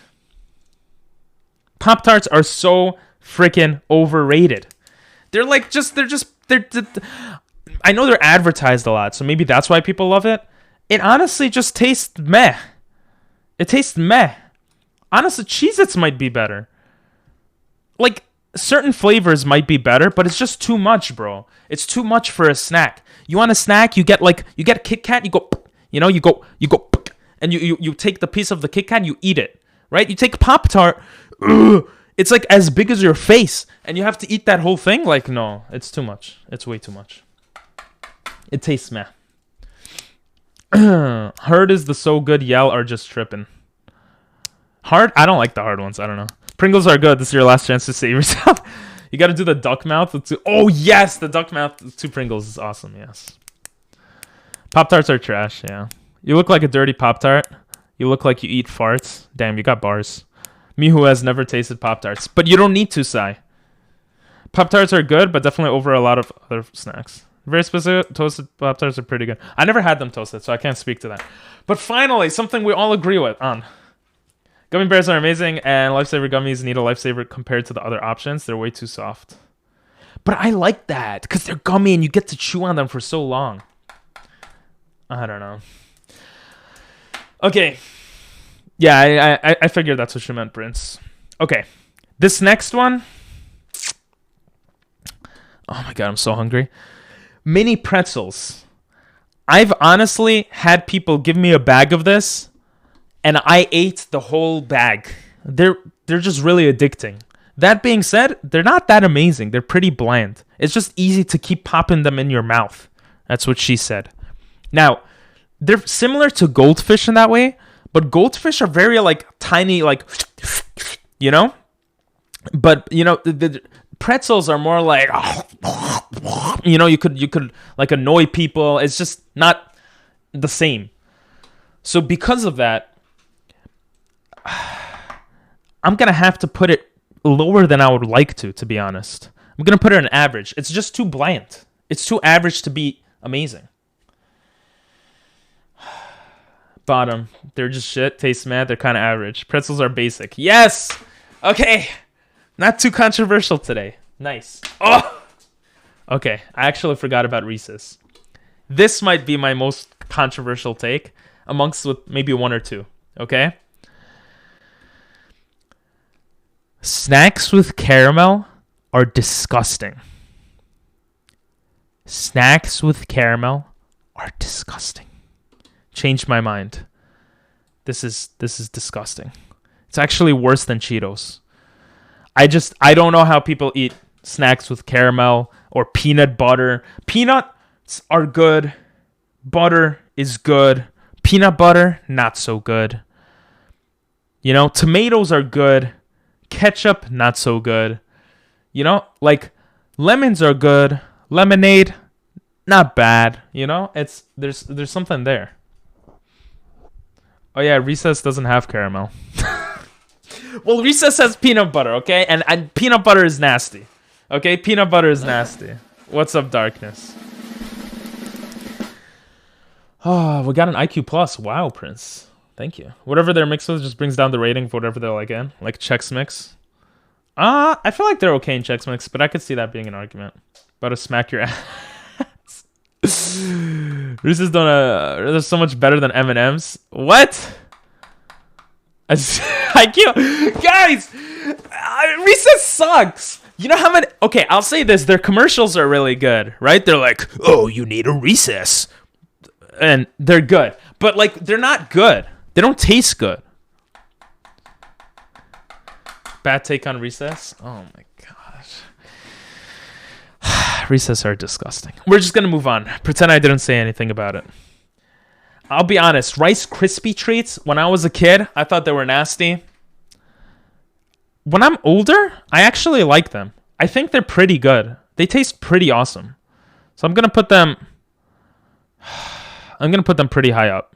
Pop-Tarts are so freaking overrated. They're I know they're advertised a lot, so maybe that's why people love it. It honestly just tastes meh. It tastes meh. Honestly, Cheez-Its might be better. Like, certain flavors might be better, but it's just too much, bro. It's too much for a snack. You want a snack, you get Kit Kat, you go, and you take the piece of the Kit Kat and you eat it, right? You take Pop-Tart, it's like as big as your face, and you have to eat that whole thing? Like, no, it's too much. It's way too much. It tastes meh. Hard is the so good yell are just tripping. Hard? I don't like the hard ones. I don't know. Pringles are good. This is your last chance to save yourself. You got to do the duck mouth. Oh, yes. The duck mouth to Pringles is awesome. Yes. Pop-Tarts are trash. Yeah. You look like a dirty Pop-Tart. You look like you eat farts. Damn, you got bars. Me who has never tasted Pop-Tarts. But you don't need to, Sai. Pop-Tarts are good, but definitely over a lot of other snacks. Very specific. Toasted Pop-Tarts are pretty good. I never had them toasted, so I can't speak to that. But finally, something we all agree on. Gummy bears are amazing, and Lifesaver gummies need a Lifesaver compared to the other options. They're way too soft. But I like that, because they're gummy and you get to chew on them for so long. I don't know. Okay. Yeah, I figured that's what you meant, Prince. Okay. This next one. Oh my god, I'm so hungry. Mini pretzels. I've honestly had people give me a bag of this, and I ate the whole bag. They're just really addicting. That being said, they're not that amazing. They're pretty bland. It's just easy to keep popping them in your mouth. That's what she said. Now, they're similar to goldfish in that way, but goldfish are very like tiny, like, you know? But, you know, the pretzels are more like, you know, you could like annoy people. It's just not the same. So because of that, I'm going to have to put it lower than I would like to be honest. I'm going to put it in average. It's just too bland. It's too average to be amazing. Bottom. They're just shit. Taste mad. They're kind of average. Pretzels are basic. Yes! Okay. Not too controversial today. Nice. Oh! Okay. I actually forgot about Reese's. This might be my most controversial take amongst with maybe one or two. Okay? Snacks with caramel are disgusting. Snacks with caramel are disgusting. Changed my mind. This is disgusting. It's actually worse than Cheetos. I don't know how people eat snacks with caramel or peanut butter. Peanuts are good. Butter is good. Peanut butter, not so good. You know, tomatoes are good. Ketchup, not so good. You know, like lemons are good. Lemonade, not bad. You know, there's something there. Oh yeah, Reese's doesn't have caramel. Well, Reese's has peanut butter, okay? And peanut butter is nasty. Okay? Peanut butter is nasty. What's up, darkness? Oh, we got an IQ plus. Wow, Prince. Thank you. Whatever they're mixed with just brings down the rating for whatever they're like in. Like Chex Mix. I feel like they're okay in Chex Mix, but I could see that being an argument. About to smack your ass. Reese's they're so much better than M&M's. What? I can't, guys. Reese's sucks. You know how many? Okay, I'll say this: their commercials are really good, right? They're like, "Oh, you need a Reese's," and they're good, but like they're not good. They don't taste good. Bad take on Reese's. Oh my gosh. Reese's are disgusting. We're just gonna move on. Pretend I didn't say anything about it. I'll be honest. Rice Krispie treats. When I was a kid, I thought they were nasty. When I'm older, I actually like them. I think they're pretty good. They taste pretty awesome. So I'm gonna put them pretty high up.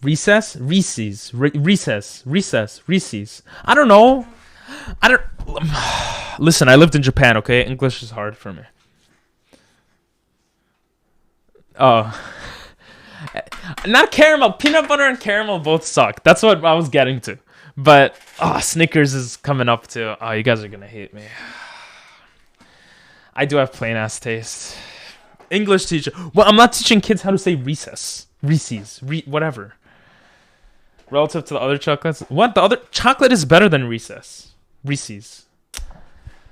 Reese's. I don't know. Listen, I lived in Japan, okay? English is hard for me. Oh. Not caramel. Peanut butter and caramel both suck. That's what I was getting to. But, Snickers is coming up too. Oh, you guys are going to hate me. I do have plain ass taste. English teacher. Well, I'm not teaching kids how to say Reese's. Whatever. Relative to the other chocolates. What? The other chocolate is better than Reese's.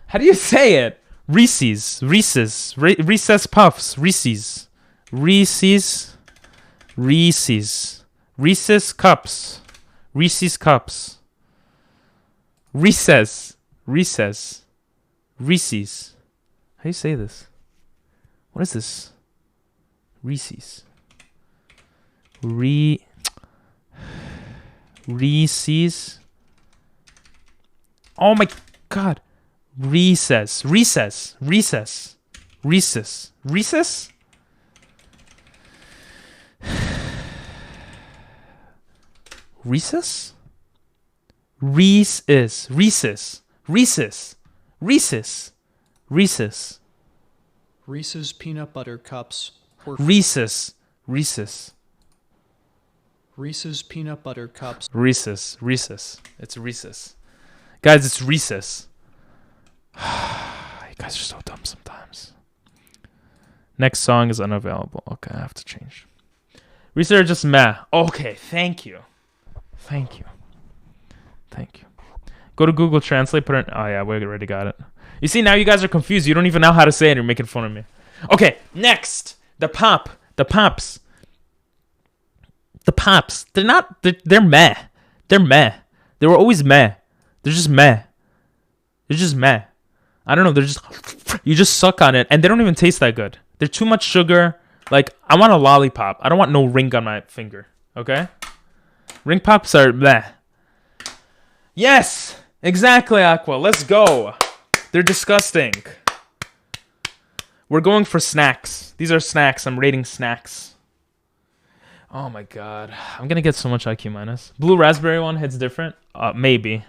How do you say it? Reese's Puffs. Reese's Cups. Reese's Cups. Reese's. How do you say this? What is this? Reese's. Reese's. Oh my god. Reese's. Reese's. Reese's peanut butter cups. Or Reese's peanut butter cups. Reese's. It's Reese's. Guys, it's Reese's. You guys are so dumb sometimes. Next song is unavailable. Okay, I have to change. Reese's are just meh. Okay, thank you. Go to Google Translate, put it. Oh yeah, we already got it. You see, now you guys are confused. You don't even know how to say it. You're making fun of me. Okay, next. The Pops. They're not. They're meh. They were always meh. They're just meh. I don't know. They're just. You just suck on it, and they don't even taste that good. They're too much sugar. Like, I want a lollipop. I don't want no ring on my finger. Okay? Ring pops are meh. Yes! Exactly, Aqua. Let's go. They're disgusting. We're going for snacks. These are snacks. I'm rating snacks. Oh my god. I'm gonna get so much IQ minus. Blue raspberry one hits different? Maybe.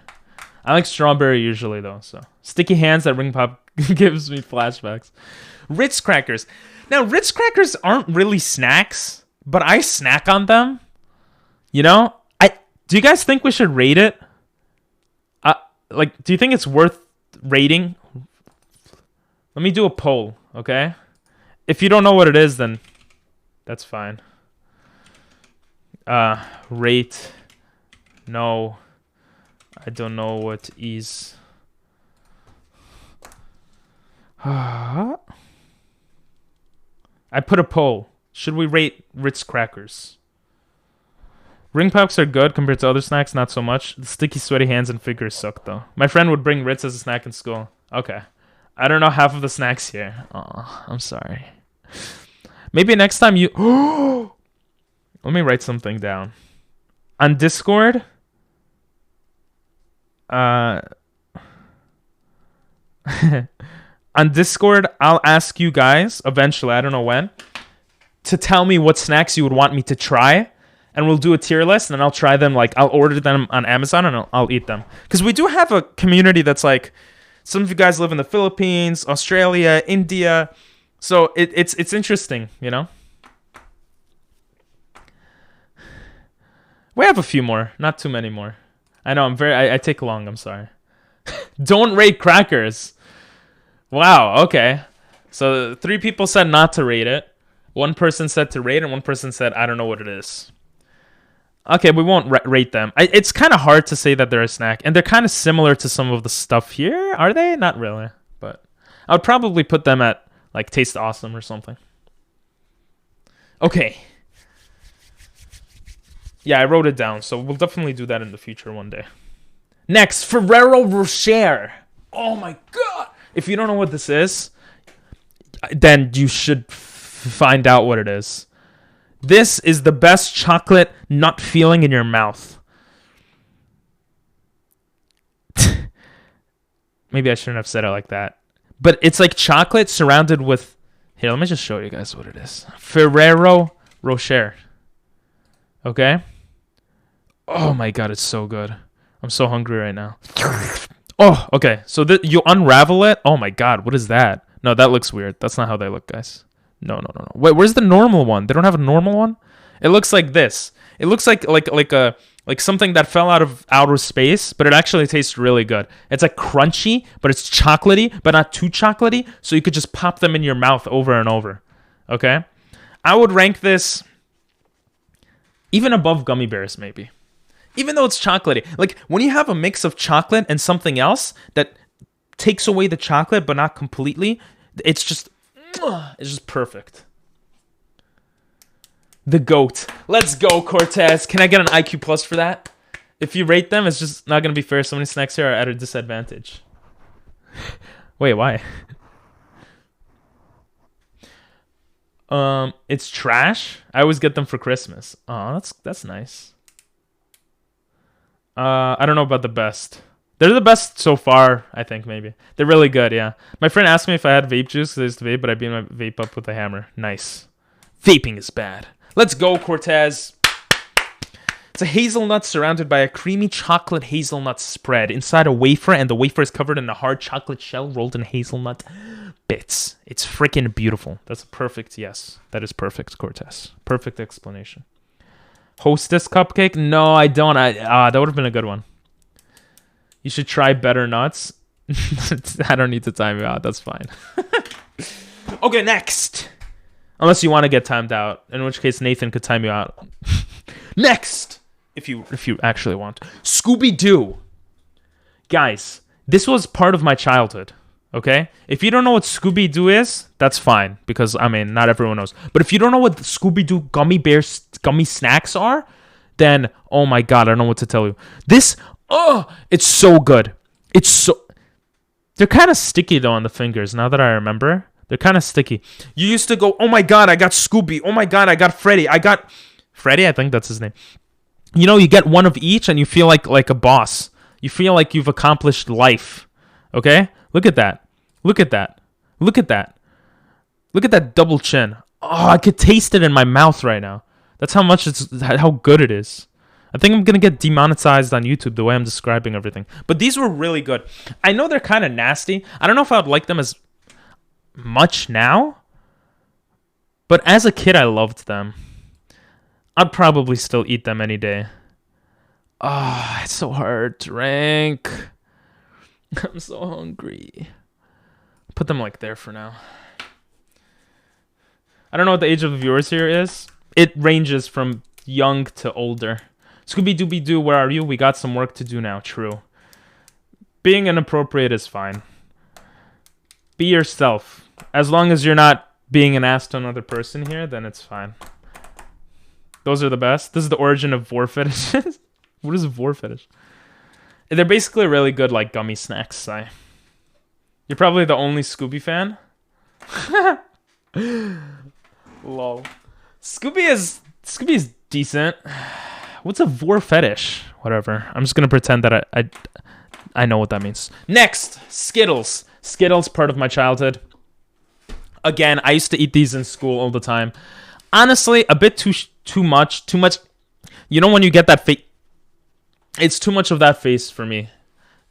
I like strawberry usually though, so. Sticky hands, that ring pop gives me flashbacks. Ritz crackers. Now, Ritz crackers aren't really snacks, but I snack on them. You know? Do you guys think we should rate it? Do you think it's worth rating? Let me do a poll, okay? If you don't know what it is, then that's fine. Rate. No. I don't know what is. I put a poll. Should we rate Ritz crackers? Ring pops are good compared to other snacks, not so much. The sticky, sweaty hands and fingers suck, though. My friend would bring Ritz as a snack in school. Okay. I don't know half of the snacks here. Oh, I'm sorry. Maybe next time you... Let me write something down. On Discord... On Discord, I'll ask you guys, eventually, I don't know when, to tell me what snacks you would want me to try. And we'll do a tier list, and I'll try them, like, I'll order them on Amazon, and I'll eat them. Because we do have a community that's, like, some of you guys live in the Philippines, Australia, India. So it's interesting, you know? We have a few more, not too many more. I know, I take long, I'm sorry. Don't rate crackers. Wow, okay. So 3 people said not to rate it. 1 person said to rate, and 1 person said, I don't know what it is. Okay, we won't rate them. It's kind of hard to say that they're a snack. And they're kind of similar to some of the stuff here. Are they? Not really. But I would probably put them at, like, Taste Awesome or something. Okay. Yeah, I wrote it down. So we'll definitely do that in the future one day. Next, Ferrero Rocher. Oh my god. If you don't know what this is, then you should find out what it is. This is the best chocolate nut feeling in your mouth. Maybe I shouldn't have said it like that. But it's like chocolate surrounded with... Here, let me just show you guys what it is. Ferrero Rocher. Okay? Oh my god, it's so good. I'm so hungry right now. Oh, okay. So you unravel it. Oh my god, what is that? No, that looks weird. That's not how they look, guys. No. Wait, where's the normal one? They don't have a normal one? It looks like this. It looks like something that fell out of outer space, but it actually tastes really good. It's like crunchy, but it's chocolatey, but not too chocolatey, so you could just pop them in your mouth over and over. Okay? I would rank this even above gummy bears, maybe. Even though it's chocolatey. Like, when you have a mix of chocolate and something else that takes away the chocolate, but not completely, it's just perfect. The GOAT. Let's go, Cortez. Can I get an IQ plus for that? If you rate them, it's just not going to be fair. So many snacks here are at a disadvantage. Wait, why? It's trash. I always get them for Christmas. Oh, that's nice. I don't know about the best. They're the best so far, I think, maybe. They're really good, yeah. My friend asked me if I had vape juice because I used to vape, but I beat my vape up with a hammer. Nice. Vaping is bad. Let's go, Cortez. It's a hazelnut surrounded by a creamy chocolate hazelnut spread inside a wafer, and the wafer is covered in a hard chocolate shell rolled in hazelnut bits. It's freaking beautiful. That's a perfect yes. That is perfect, Cortez. Perfect explanation. Hostess cupcake? No, I don't. That would have been a good one. You should try better nuts. I don't need to time you out. That's fine. Okay, next. Unless you want to get timed out, in which case Nathan could time you out. Next, if you actually want. Scooby-Doo. Guys, this was part of my childhood. Okay? If you don't know what Scooby-Doo is, that's fine. Because, I mean, not everyone knows. But if you don't know what Scooby-Doo gummy snacks are, then, oh my god, I don't know what to tell you. This, it's so good. They're kind of sticky, though, on the fingers, now that I remember. They're kind of sticky. You used to go, oh my god, I got Scooby. Oh my god, I got Freddy. Freddy, I think that's his name. You know, you get one of each, and you feel like a boss. You feel like you've accomplished life. Okay? Look at that. Look at that. Look at that. Look at that double chin. Oh, I could taste it in my mouth right now. That's how good it is. I think I'm going to get demonetized on YouTube the way I'm describing everything. But these were really good. I know they're kind of nasty. I don't know if I would like them as much now. But as a kid, I loved them. I'd probably still eat them any day. Ah, it's so hard to rank. I'm so hungry. Put them like there for now. I don't know what the age of the viewers here is. It ranges from young to older. Scooby-Dooby-Doo, where are you? We got some work to do now. True. Being inappropriate is fine. Be yourself. As long as you're not being an ass to another person here, then it's fine. Those are the best. This is the origin of vor fetishes. What is a vor fetish? They're basically really good like gummy snacks, Si. You're probably the only Scooby fan. Lol. Scooby is decent. What's a vor fetish? Whatever. I'm just gonna pretend that I know what that means. Next, Skittles. Skittles, part of my childhood. Again, I used to eat these in school all the time. Honestly, a bit too much. You know when you get that face? It's too much of that face for me.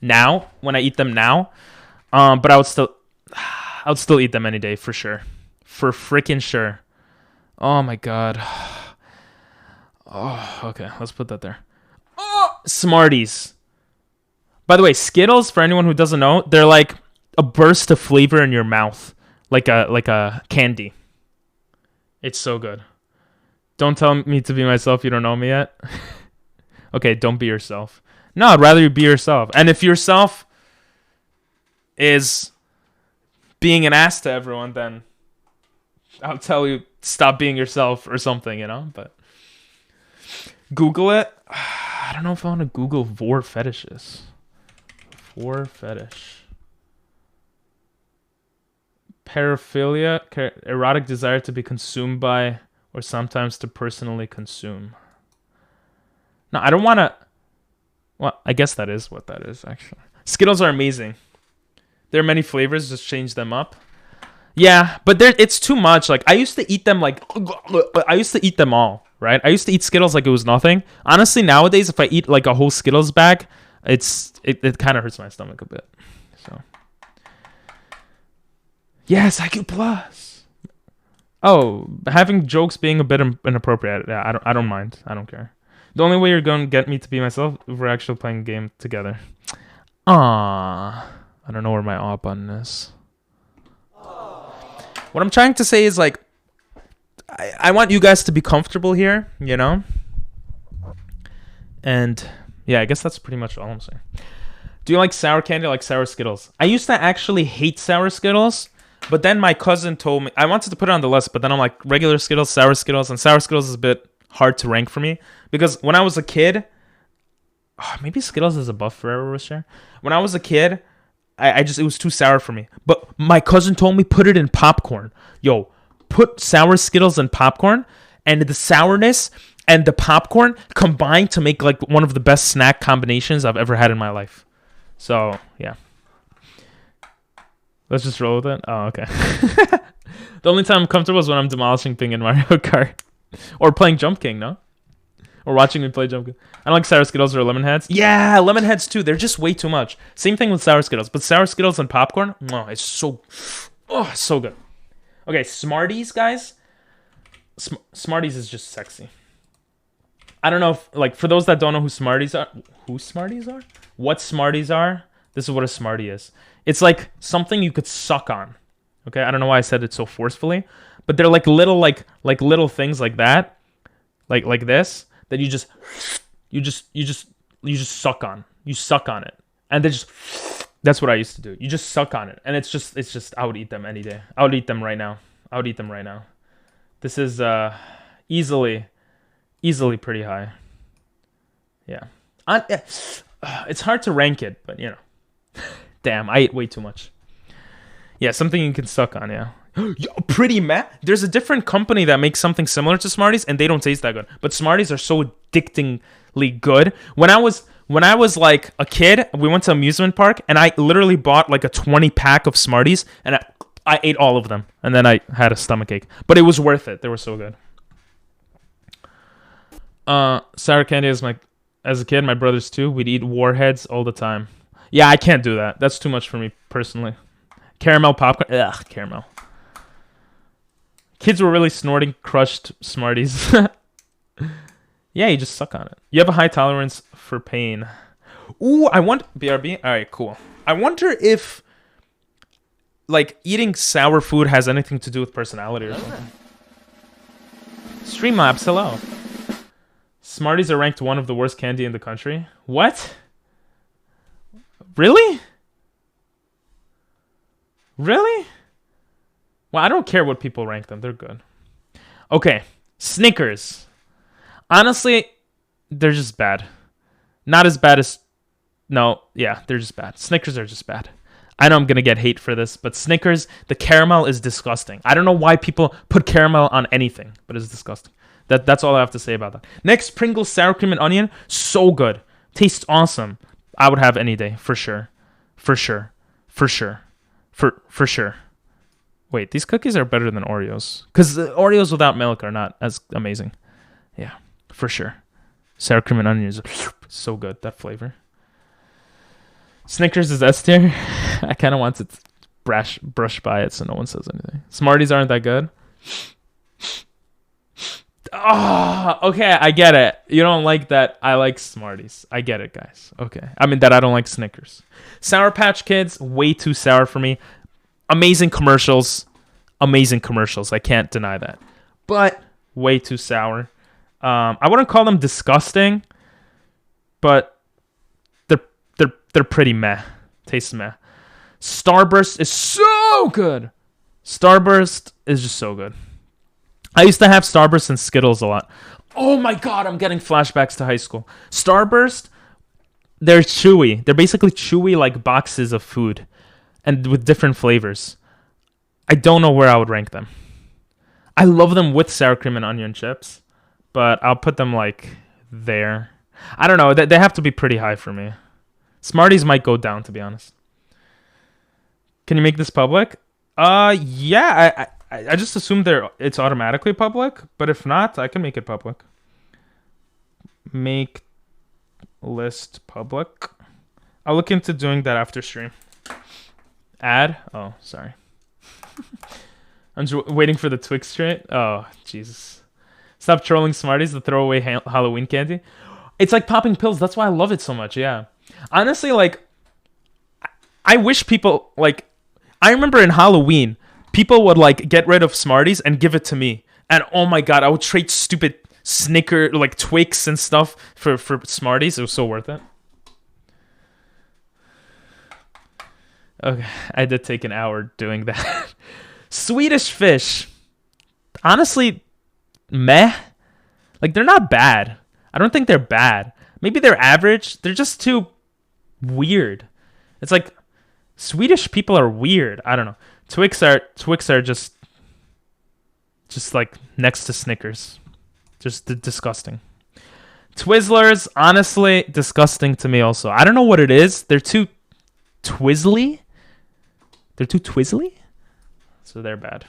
Now, when I eat them now, but I would still eat them any day for sure, for freaking sure. Oh my god. Oh, okay. Let's put that there. Oh, Smarties. By the way, Skittles, for anyone who doesn't know, they're like a burst of flavor in your mouth, like a candy. It's so good. Don't tell me to be myself. You don't know me yet. Okay, don't be yourself. No, I'd rather you be yourself. And if yourself is being an ass to everyone, then I'll tell you stop being yourself or something, you know? But Google it. I don't know if I want to Google vor fetishes. Vor fetish. Paraphilia, erotic desire to be consumed by or sometimes to personally consume. No, I don't want to... Well, I guess that is what that is, actually. Skittles are amazing. There are many flavors, just change them up. Yeah, but it's too much. Like, I used to eat them I used to eat them all, right? I used to eat Skittles like it was nothing. Honestly, nowadays, if I eat like a whole Skittles bag, it kind of hurts my stomach a bit. So, yes, IQ Plus. Oh, having jokes being a bit inappropriate. Yeah, I don't mind. I don't care. The only way you're going to get me to be myself if we're actually playing a game together. Ah, I don't know where my aw button is. What I'm trying to say is, like, I want you guys to be comfortable here, you know? And, yeah, I guess that's pretty much all I'm saying. Do you like sour candy or like sour Skittles? I used to actually hate sour Skittles, but then my cousin told me... I wanted to put it on the list, but then I'm like, regular Skittles, and sour Skittles is a bit hard to rank for me. Because when I was a kid... Oh, maybe Skittles is above Ferrero Rocher. When I was a kid... it was too sour for me. But my cousin told me put it in popcorn. Yo, put sour Skittles in popcorn, and the sourness and the popcorn combined to make like one of the best snack combinations I've ever had in my life. So, yeah. Let's just roll with it. Oh, okay. The only time I'm comfortable is when I'm demolishing thing in Mario Kart. Or playing Jump King, no? Or watching me play Jump King. I don't like sour Skittles or lemon heads. Yeah, lemon heads too. They're just way too much. Same thing with sour Skittles. But sour Skittles and popcorn, oh, it's so... Oh, so good. Okay, Smarties, guys. Smarties is just sexy. I don't know if... Like, for those that don't know who Smarties are... Who Smarties are? What Smarties are? This is what a Smartie is. It's like something you could suck on. Okay, I don't know why I said it so forcefully. But they're like little little things like that. Like this. That you just suck on. You suck on it. And that's what I used to do. You just suck on it. And it's just I would eat them any day. I would eat them right now. This is easily pretty high. Yeah. It's hard to rank it, but you know. Damn, I ate way too much. Yeah, something you can suck on, yeah. Pretty Matt. There's a different company that makes something similar to Smarties, and they don't taste that good. But Smarties are so addictingly good. When I was like a kid, we went to an amusement park, and I literally bought like a 20-pack of Smarties, and I ate all of them, and then I had a stomachache. But it was worth it. They were so good. Sour candy is as a kid, my brothers too. We'd eat Warheads all the time. Yeah, I can't do that. That's too much for me personally. Caramel popcorn. Ugh, caramel. Kids were really snorting crushed Smarties. Yeah, you just suck on it. You have a high tolerance for pain. Ooh, I want... BRB? Alright, cool. I wonder if, like, eating sour food has anything to do with personality or something. Streamlabs, hello. Smarties are ranked one of the worst candy in the country. What? Really? Really? Well, I don't care what people rank them. They're good. Okay. Snickers. Honestly, they're just bad. Not as bad as... No, yeah, they're just bad. Snickers are just bad. I know I'm going to get hate for this, but Snickers, the caramel is disgusting. I don't know why people put caramel on anything, but it's disgusting. That's all I have to say about that. Next, Pringles sour cream and onion. So good. Tastes awesome. I would have any day, for sure. For sure. For sure. For sure. Wait, these cookies are better than Oreos. Because Oreos without milk are not as amazing. Yeah, for sure. Sour cream and onion is so good, that flavor. Snickers is S tier. I kind of want to brush by it so no one says anything. Smarties aren't that good. Oh, okay, I get it. You don't like that. I like Smarties. I get it, guys. Okay. I mean that I don't like Snickers. Sour Patch Kids, way too sour for me. Amazing commercials. Amazing commercials. I can't deny that. But way too sour. I wouldn't call them disgusting, but they're pretty meh. Tastes meh. Starburst is so good. Starburst is just so good. I used to have Starburst and Skittles a lot. Oh my god, I'm getting flashbacks to high school. Starburst, they're chewy. They're basically chewy like boxes of food and with different flavors. I don't know where I would rank them. I love them with sour cream and onion chips, but I'll put them like there. I don't know. They have to be pretty high for me. Smarties might go down, to be honest. Can you make this public? Yeah. I just assume it's automatically public, but if not, I can make it public. Make list public. I'll look into doing that after stream. Add? Oh, sorry. I'm just waiting for the Twix trait. Oh, Jesus. Stop trolling Smarties, the throwaway Halloween candy. It's like popping pills. That's why I love it so much, yeah. Honestly, like, I wish people, like, I remember in Halloween, people would, like, get rid of Smarties and give it to me. And, oh my god, I would trade stupid Snicker, like, Twix and stuff for Smarties. It was so worth it. Okay, I did take an hour doing that. Swedish Fish. Honestly, meh. Like, they're not bad. I don't think they're bad. Maybe they're average. They're just too weird. It's like, Swedish people are weird. I don't know. Twix are just like next to Snickers. Just disgusting. Twizzlers, honestly, disgusting to me also. I don't know what it is. They're too twizzly. They're too twizzly? So they're bad.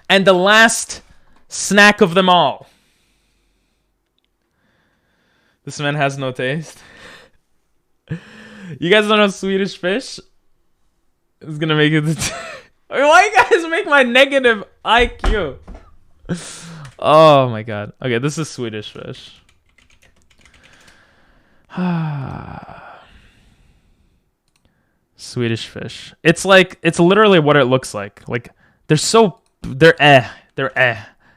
And the last snack of them all. This man has no taste. You guys don't know Swedish Fish? It's gonna make it... Why you guys make my negative IQ? Oh my god. Okay, this is Swedish Fish. Swedish Fish. It's like, it's literally what it looks like. Like, they're eh.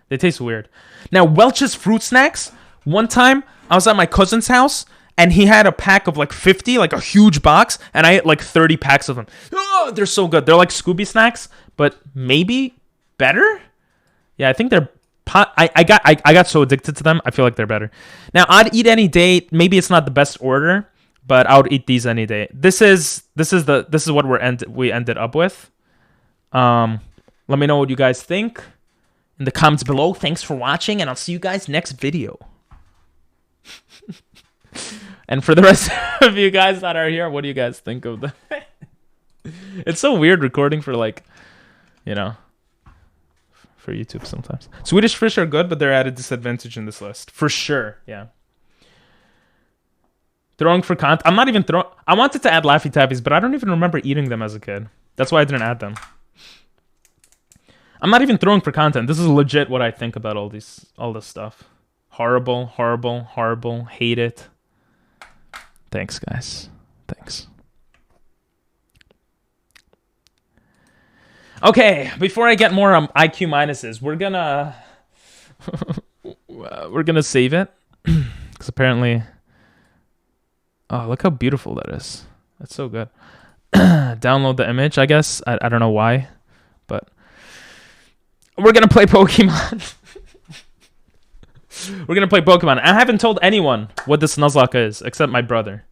They taste weird. Now, Welch's Fruit Snacks. One time, I was at my cousin's house, and he had a pack of like 50, like a huge box, and I ate like 30 packs of them. Oh, they're so good. They're like Scooby snacks, but maybe better? Yeah, I think they're... I got so addicted to them, I feel like they're better. Now, I'd eat any day. Maybe it's not the best order, but I would eat these any day. This is what we ended up with. Let me know what you guys think in the comments below. Thanks for watching, and I'll see you guys next video. And for the rest of you guys that are here, what do you guys think of the... It's so weird recording for, like, you know, for YouTube sometimes. Swedish Fish are good, but they're at a disadvantage in this list. For sure, yeah. Throwing for content. I'm not even throwing... I wanted to add Laffy Tappies, but I don't even remember eating them as a kid. That's why I didn't add them. I'm not even throwing for content. This is legit what I think about all this stuff. Horrible, horrible, horrible. Hate it. Thanks, guys. Thanks. Okay, before I get more IQ minuses, we're gonna save it because apparently, oh, look how beautiful that is. That's so good. download the image, I guess. I don't know why, but we're gonna play Pokemon. We're gonna play Pokemon. I haven't told anyone what this Nuzlocke is except my brother,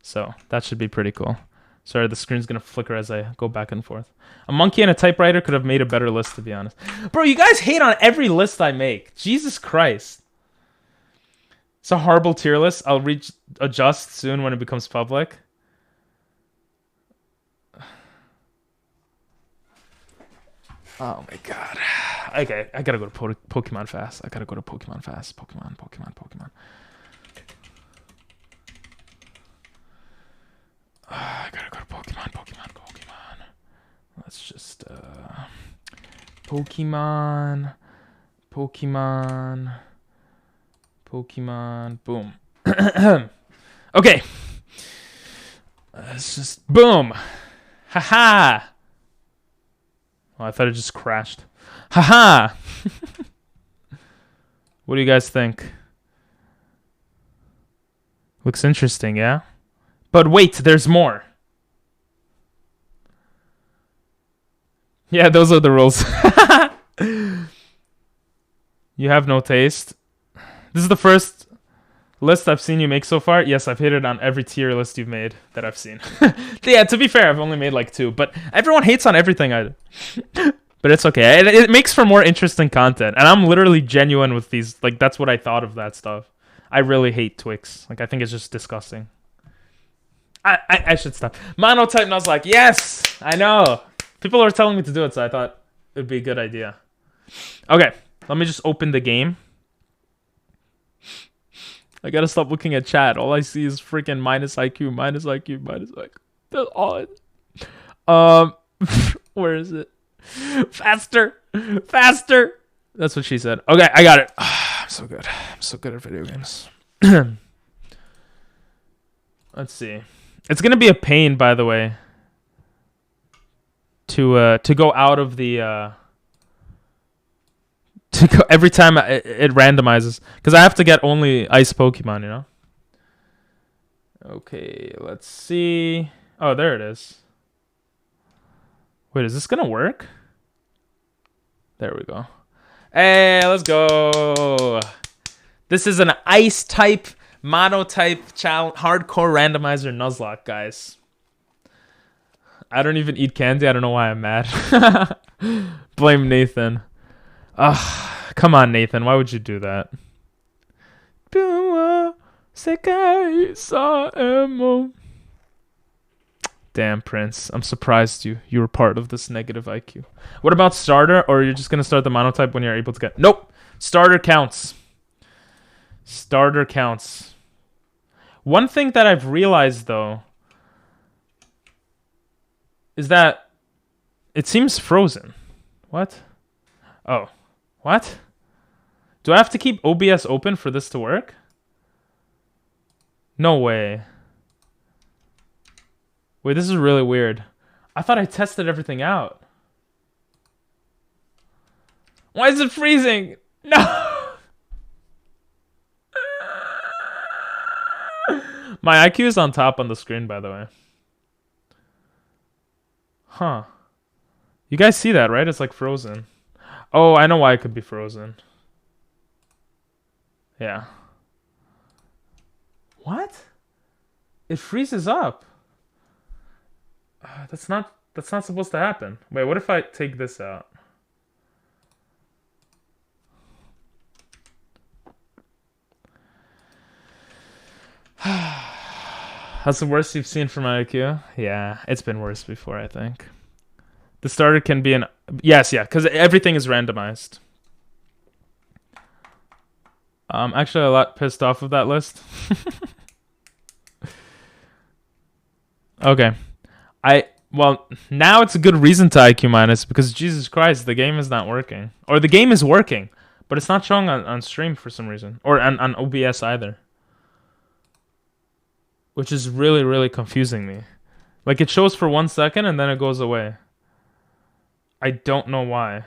so that should be pretty cool. Sorry, the screen's gonna flicker as I go back and forth. A monkey and a typewriter could have made a better list, to be honest. Bro, you guys hate on every list I make. Jesus Christ. It's a horrible tier list. I'll adjust soon when it becomes public. Oh my god. Okay, I gotta go to Pokemon Fast. I gotta go to Pokemon Fast. Pokemon. I gotta go to Pokemon. Let's just Pokemon. Boom. Okay. Let's just boom. Haha. Oh, I thought it just crashed. Haha. What do you guys think? Looks interesting, yeah? But wait, there's more. Yeah, those are the rules. You have no taste. This is the first list I've seen you make so far. Yes, I've hit it on every tier list you've made that I've seen. Yeah, to be fair, I've only made like 2, but everyone hates on everything I But it's okay. It makes for more interesting content. And I'm literally genuine with these. Like, that's what I thought of that stuff. I really hate Twix. Like, I think it's just disgusting. I should stop. Monotype Nuzlocke. Yes! I know. People are telling me to do it, so I thought it would be a good idea. Okay. Let me just open the game. I gotta stop looking at chat. All I see is freaking minus IQ. That's all where is it? Faster! That's what she said. Okay, I got it. I'm so good. I'm so good at video games. Let's see. It's gonna be a pain, by the way, to go out of the to go every time it randomizes, because I have to get only ice Pokemon, you know. Okay, let's see. Oh, there it is. Wait, is this gonna work? There we go. Hey, let's go. This is an ice type, monotype, hardcore randomizer Nuzlocke, guys. I don't even eat candy. I don't know why I'm mad. Blame Nathan. Come on, Nathan. Why would you do that? Damn, Prince. I'm surprised you were part of this negative IQ. What about starter? Or you're just going to start the monotype when you're able to get... Nope. Starter counts. Starter counts. One thing that I've realized, though, is that it seems frozen. What? Oh. What? Do I have to keep OBS open for this to work? No way. Wait, this is really weird. I thought I tested everything out. Why is it freezing? No! My IQ is on top on the screen, by the way. Huh. You guys see that, right? It's like frozen. Oh, I know why it could be frozen. Yeah. What? It freezes up. That's not supposed to happen. Wait, what if I take this out? That's the worst you've seen from my IQ? Yeah, it's been worse before, I think. The starter can be an... Yes, yeah, because everything is randomized. I'm actually a lot pissed off of that list. Okay. Well, now it's a good reason to IQ minus, because Jesus Christ, the game is not working. Or the game is working, but it's not showing on stream for some reason. Or on OBS either. Which is really, really confusing me. Like, it shows for 1 second and then it goes away. I don't know why.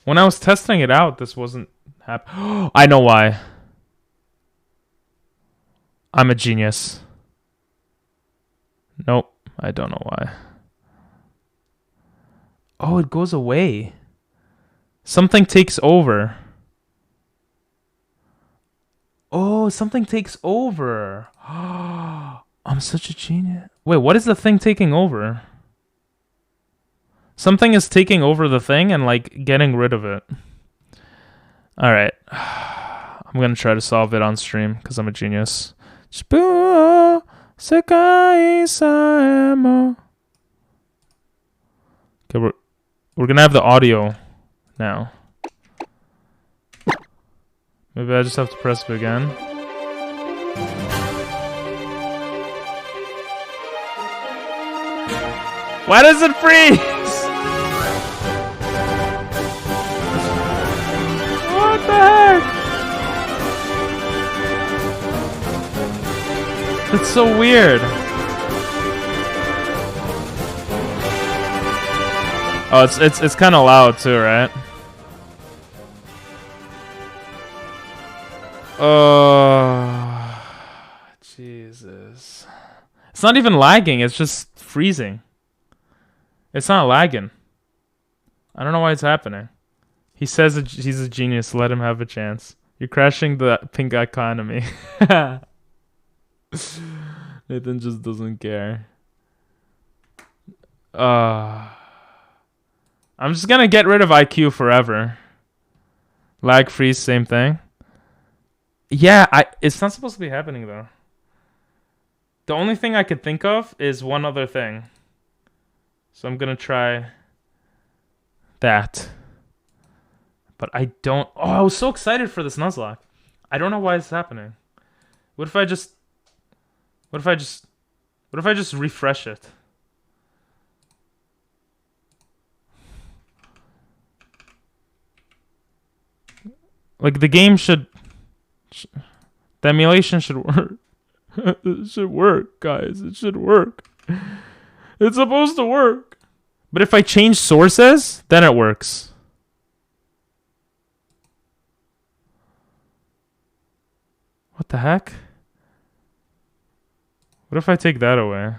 When I was testing it out, this wasn't happening. I know why. I'm a genius. Nope, I don't know why. Oh, it goes away. Something takes over. Oh, something takes over. I'm such a genius. Wait, what is the thing taking over? Something is taking over the thing and like getting rid of it. All right. I'm going to try to solve it on stream because I'm a genius. Okay, we're going to have the audio now. Maybe I just have to press it again. Why does it freeze? What the heck? That's so weird. Oh, it's kind of loud too, right? Oh, Jesus. It's not even lagging, it's just freezing. It's not lagging. I don't know why it's happening. He says he's a genius, let him have a chance. You're crashing the pink economy. Nathan just doesn't care. I'm just gonna get rid of IQ forever. Lag freeze, same thing. Yeah, it's not supposed to be happening though. The only thing I could think of is one other thing. So I'm gonna try that. But I don't... Oh, I was so excited for this Nuzlocke. I don't know why it's happening. What if I just refresh it? Like the game should... The emulation should work. It should work, guys. It should work. It's supposed to work. But if I change sources, then it works. What the heck? What if I take that away?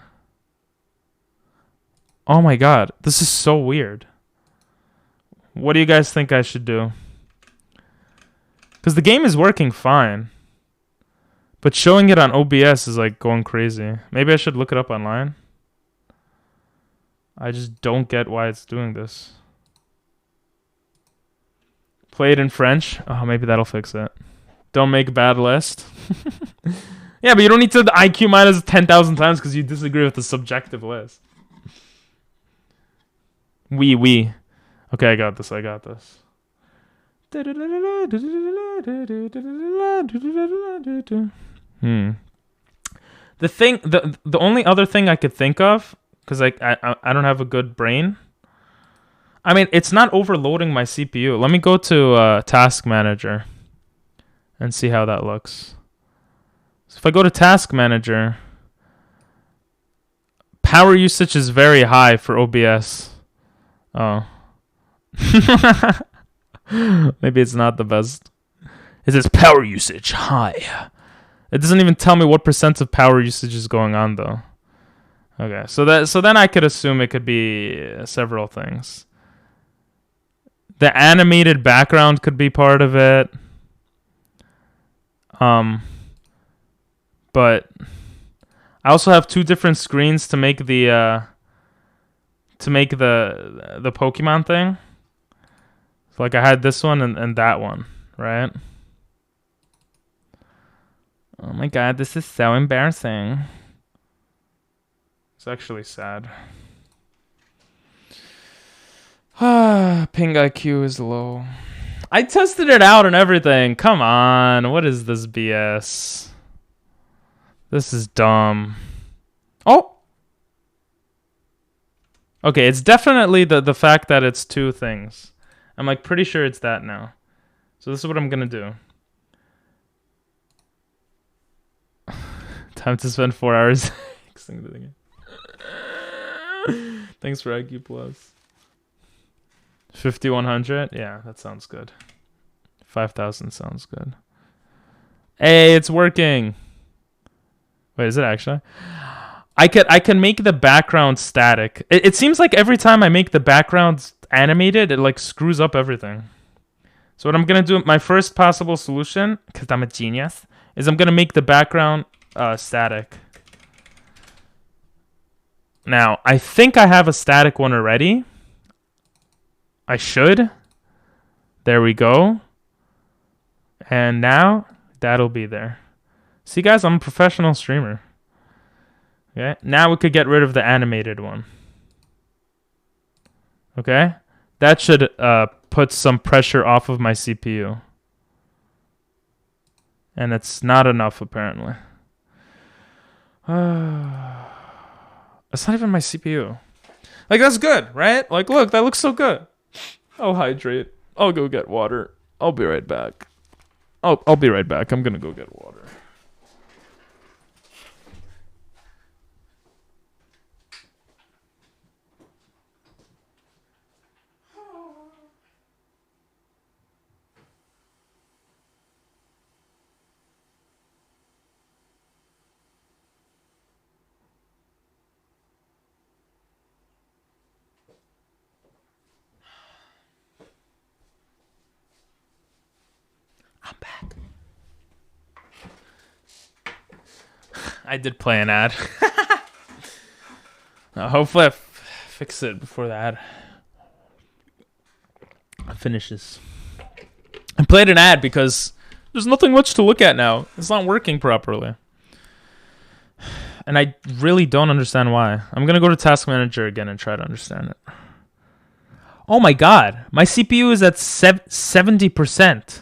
Oh my god. This is so weird. What do you guys think I should do? Because the game is working fine. But showing it on OBS is like going crazy. Maybe I should look it up online. I just don't get why it's doing this. Play it in French. Oh, maybe that'll fix it. Don't make a bad list. Yeah, but you don't need to IQ minus 10,000 times because you disagree with the subjective list. Oui. Okay, I got this. The only other thing I could think of, because I don't have a good brain. I mean, it's not overloading my CPU. Let me go to Task Manager and see how that looks. So if I go to Task Manager, power usage is very high for OBS. Oh. Maybe it's not the best. It says power usage high. It doesn't even tell me what % of power usage is going on though. Okay, so then I could assume it could be several things. The animated background could be part of it. But I also have two different screens to make the Pokemon thing. So like I had this one and that one, right? Oh my god, this is so embarrassing. It's actually sad. Ping IQ is low. I tested it out and everything. Come on, what is this BS? This is dumb. Oh! Okay, it's definitely the fact that it's two things. I'm like pretty sure it's that now. So this is what I'm gonna do. Time to spend 4 hours fixing the thing. Thanks for IQ Plus. 5100? Yeah, that sounds good. 5000 sounds good. Hey, it's working. Wait, is it actually? I can make the background static. It seems like every time I make the background animated, it like screws up everything. So what I'm gonna do, my first possible solution, because I'm a genius, is I'm gonna make the background static. Now, I think I have a static one already. I should. There we go. And now, that'll be there. See, guys, I'm a professional streamer. Okay, now we could get rid of the animated one. Okay, that should put some pressure off of my CPU. And it's not enough, apparently. It's not even my CPU. Like, that's good, right? Like, look, that looks so good. I'll hydrate. I'll go get water. I'll be right back. I'll be right back. I'm gonna go get water. I'm back. I did play an ad. Hopefully I fix it before the ad finishes. I played an ad because there's nothing much to look at now. It's not working properly. And I really don't understand why. I'm going to go to Task Manager again and try to understand it. Oh my god. My CPU is at 70%.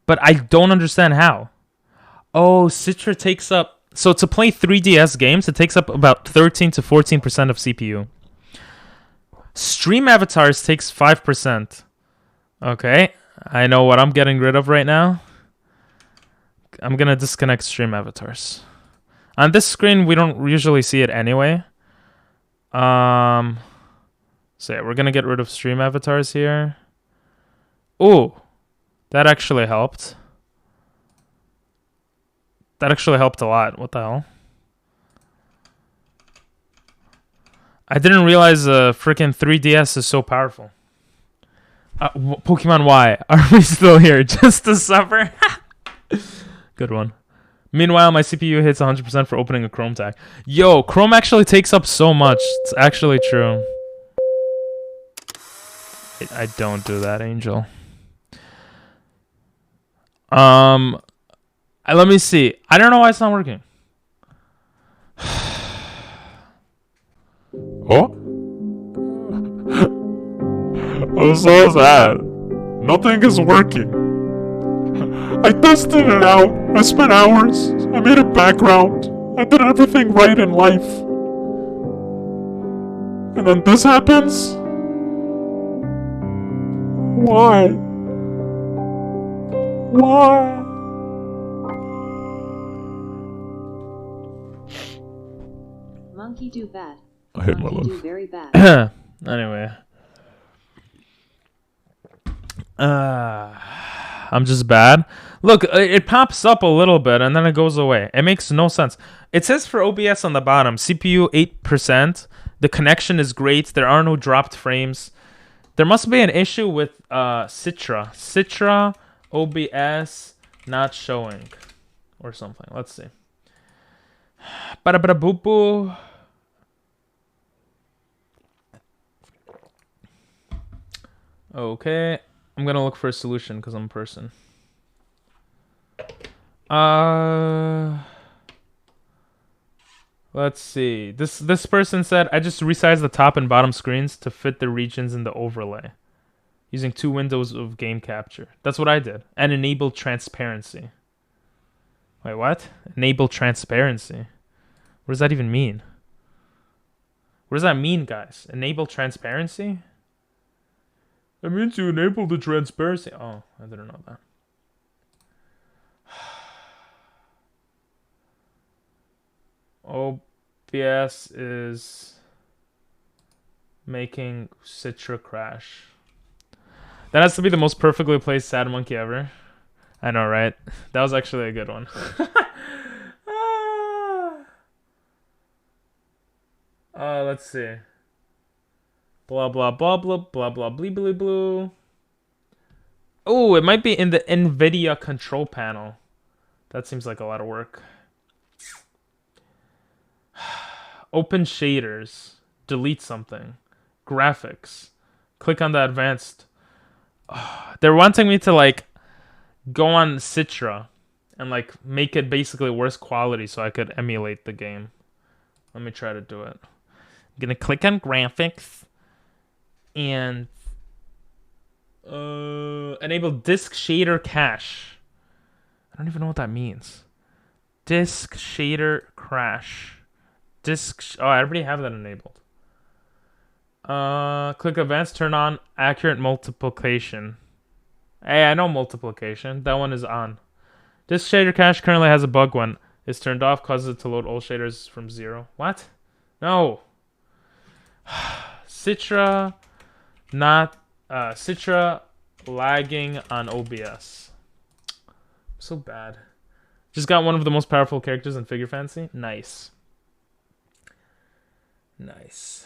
But I don't understand how. Oh, Citra takes up... So to play 3DS games, it takes up about 13 to 14% of CPU. Stream avatars takes 5%. Okay, I know what I'm getting rid of right now. I'm going to disconnect stream avatars. On this screen, we don't usually see it anyway. So yeah, we're going to get rid of stream avatars here. Ooh. That actually helped. That actually helped a lot. What the hell? I didn't realize freaking 3DS is so powerful. Pokemon Y. Are we still here just to suffer? Good one. Meanwhile, my CPU hits 100% for opening a Chrome tag. Yo, Chrome actually takes up so much. It's actually true. I don't do that, Angel. Let me see. I don't know why it's not working. Oh? I'm so sad. Nothing is working. I tested it out. I spent hours. I made a background. I did everything right in life. And then this happens? Why? Why? Monkey do bad. I hate my Monkey do life. very bad. Anyway. I'm just bad. Look, it pops up a little bit and then it goes away. It makes no sense. It says for OBS on the bottom, CPU 8%. The connection is great. There are no dropped frames. There must be an issue with Citra. Citra OBS not showing or something. Let's see. Ba-da-ba-da-boo-boo. Okay. I'm going to look for a solution because I'm a person. Let's see. This person said, I just resized the top and bottom screens to fit the regions in the overlay. Using 2 windows of game capture. That's what I did. And enable transparency. Wait, what? Enable transparency. What does that even mean? What does that mean, guys? Enable transparency? That means you enable the transparency. Oh, I didn't know that. OBS is making Citra crash. That has to be the most perfectly placed sad monkey ever. I know, right? That was actually a good one. let's see. Blah blah blah blah blah blah blee blee blue. Oh, it might be in the NVIDIA control panel. That seems like a lot of work. Open shaders. Delete something. Graphics. Click on the advanced. They're wanting me to like go on Citra and like make it basically worse quality so I could emulate the game. Let me try to do it. I'm gonna click on graphics and enable disk shader cache. I don't even know what that means. Disk shader crash. Oh, I already have that enabled. Click advanced, turn on accurate multiplication. Hey, I know multiplication. That one is on. Disk shader cache currently has a bug when it's turned off, causes it to load all shaders from 0. What? No. Citra lagging on OBS. So bad. Just got one of the most powerful characters in Figure Fantasy. Nice. Nice.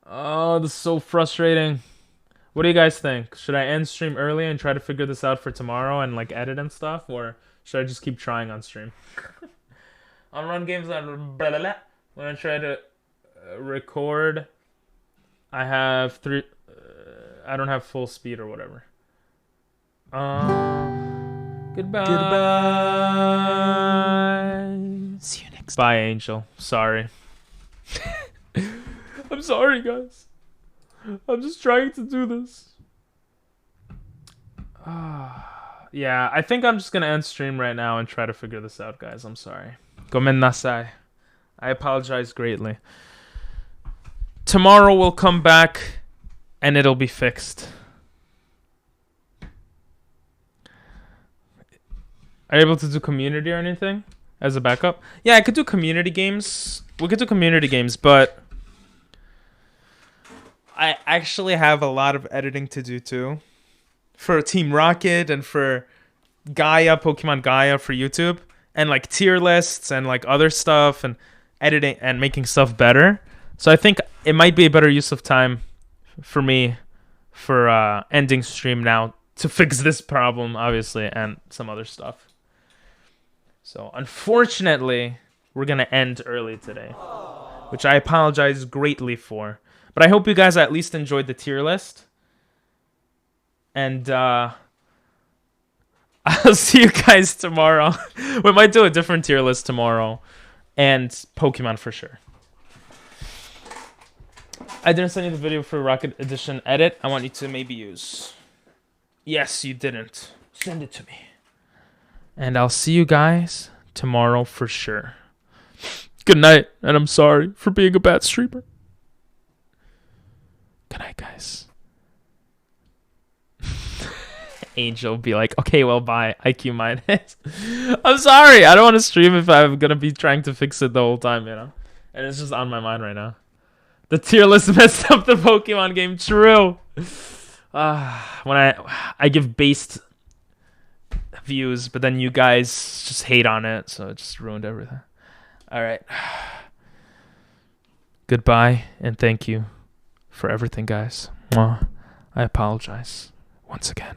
Oh, this is so frustrating. What do you guys think? Should I end stream early and try to figure this out for tomorrow and like edit and stuff? Or should I just keep trying on stream? On run games on blah, blah, blah. When I try to record, I have I don't have full speed or whatever. Goodbye. See you next Bye, Angel. Sorry. I'm sorry, guys. I'm just trying to do this. Yeah, I think I'm just gonna end stream right now and try to figure this out, guys. I'm sorry. Gomen nasai. I apologize greatly. Tomorrow we'll come back and it'll be fixed. Are you able to do community or anything as a backup? Yeah, I could do community games. We could do community games, but I actually have a lot of editing to do too. For Team Rocket and for Gaia, Pokemon Gaia for YouTube. And like tier lists and like other stuff and editing and making stuff better. So I think it might be a better use of time for me for ending stream now to fix this problem, obviously, and some other stuff. So unfortunately, we're going to end early today, which I apologize greatly for. But I hope you guys at least enjoyed the tier list. And I'll see you guys tomorrow. We might do a different tier list tomorrow. And Pokemon for sure. I didn't send you the video for Rocket Edition edit. I want you to maybe use. Yes, you didn't. Send it to me. And I'll see you guys tomorrow for sure. Good night. And I'm sorry for being a bad streamer. Good night, guys. Angel will be like, okay, well, bye. IQ minus. I'm sorry. I don't want to stream if I'm going to be trying to fix it the whole time, you know? And it's just on my mind right now. The tier list messed up the Pokemon game. True. When I give based views, but then you guys just hate on it, so it just ruined everything. All right. Goodbye, and thank you for everything, guys. I apologize once again.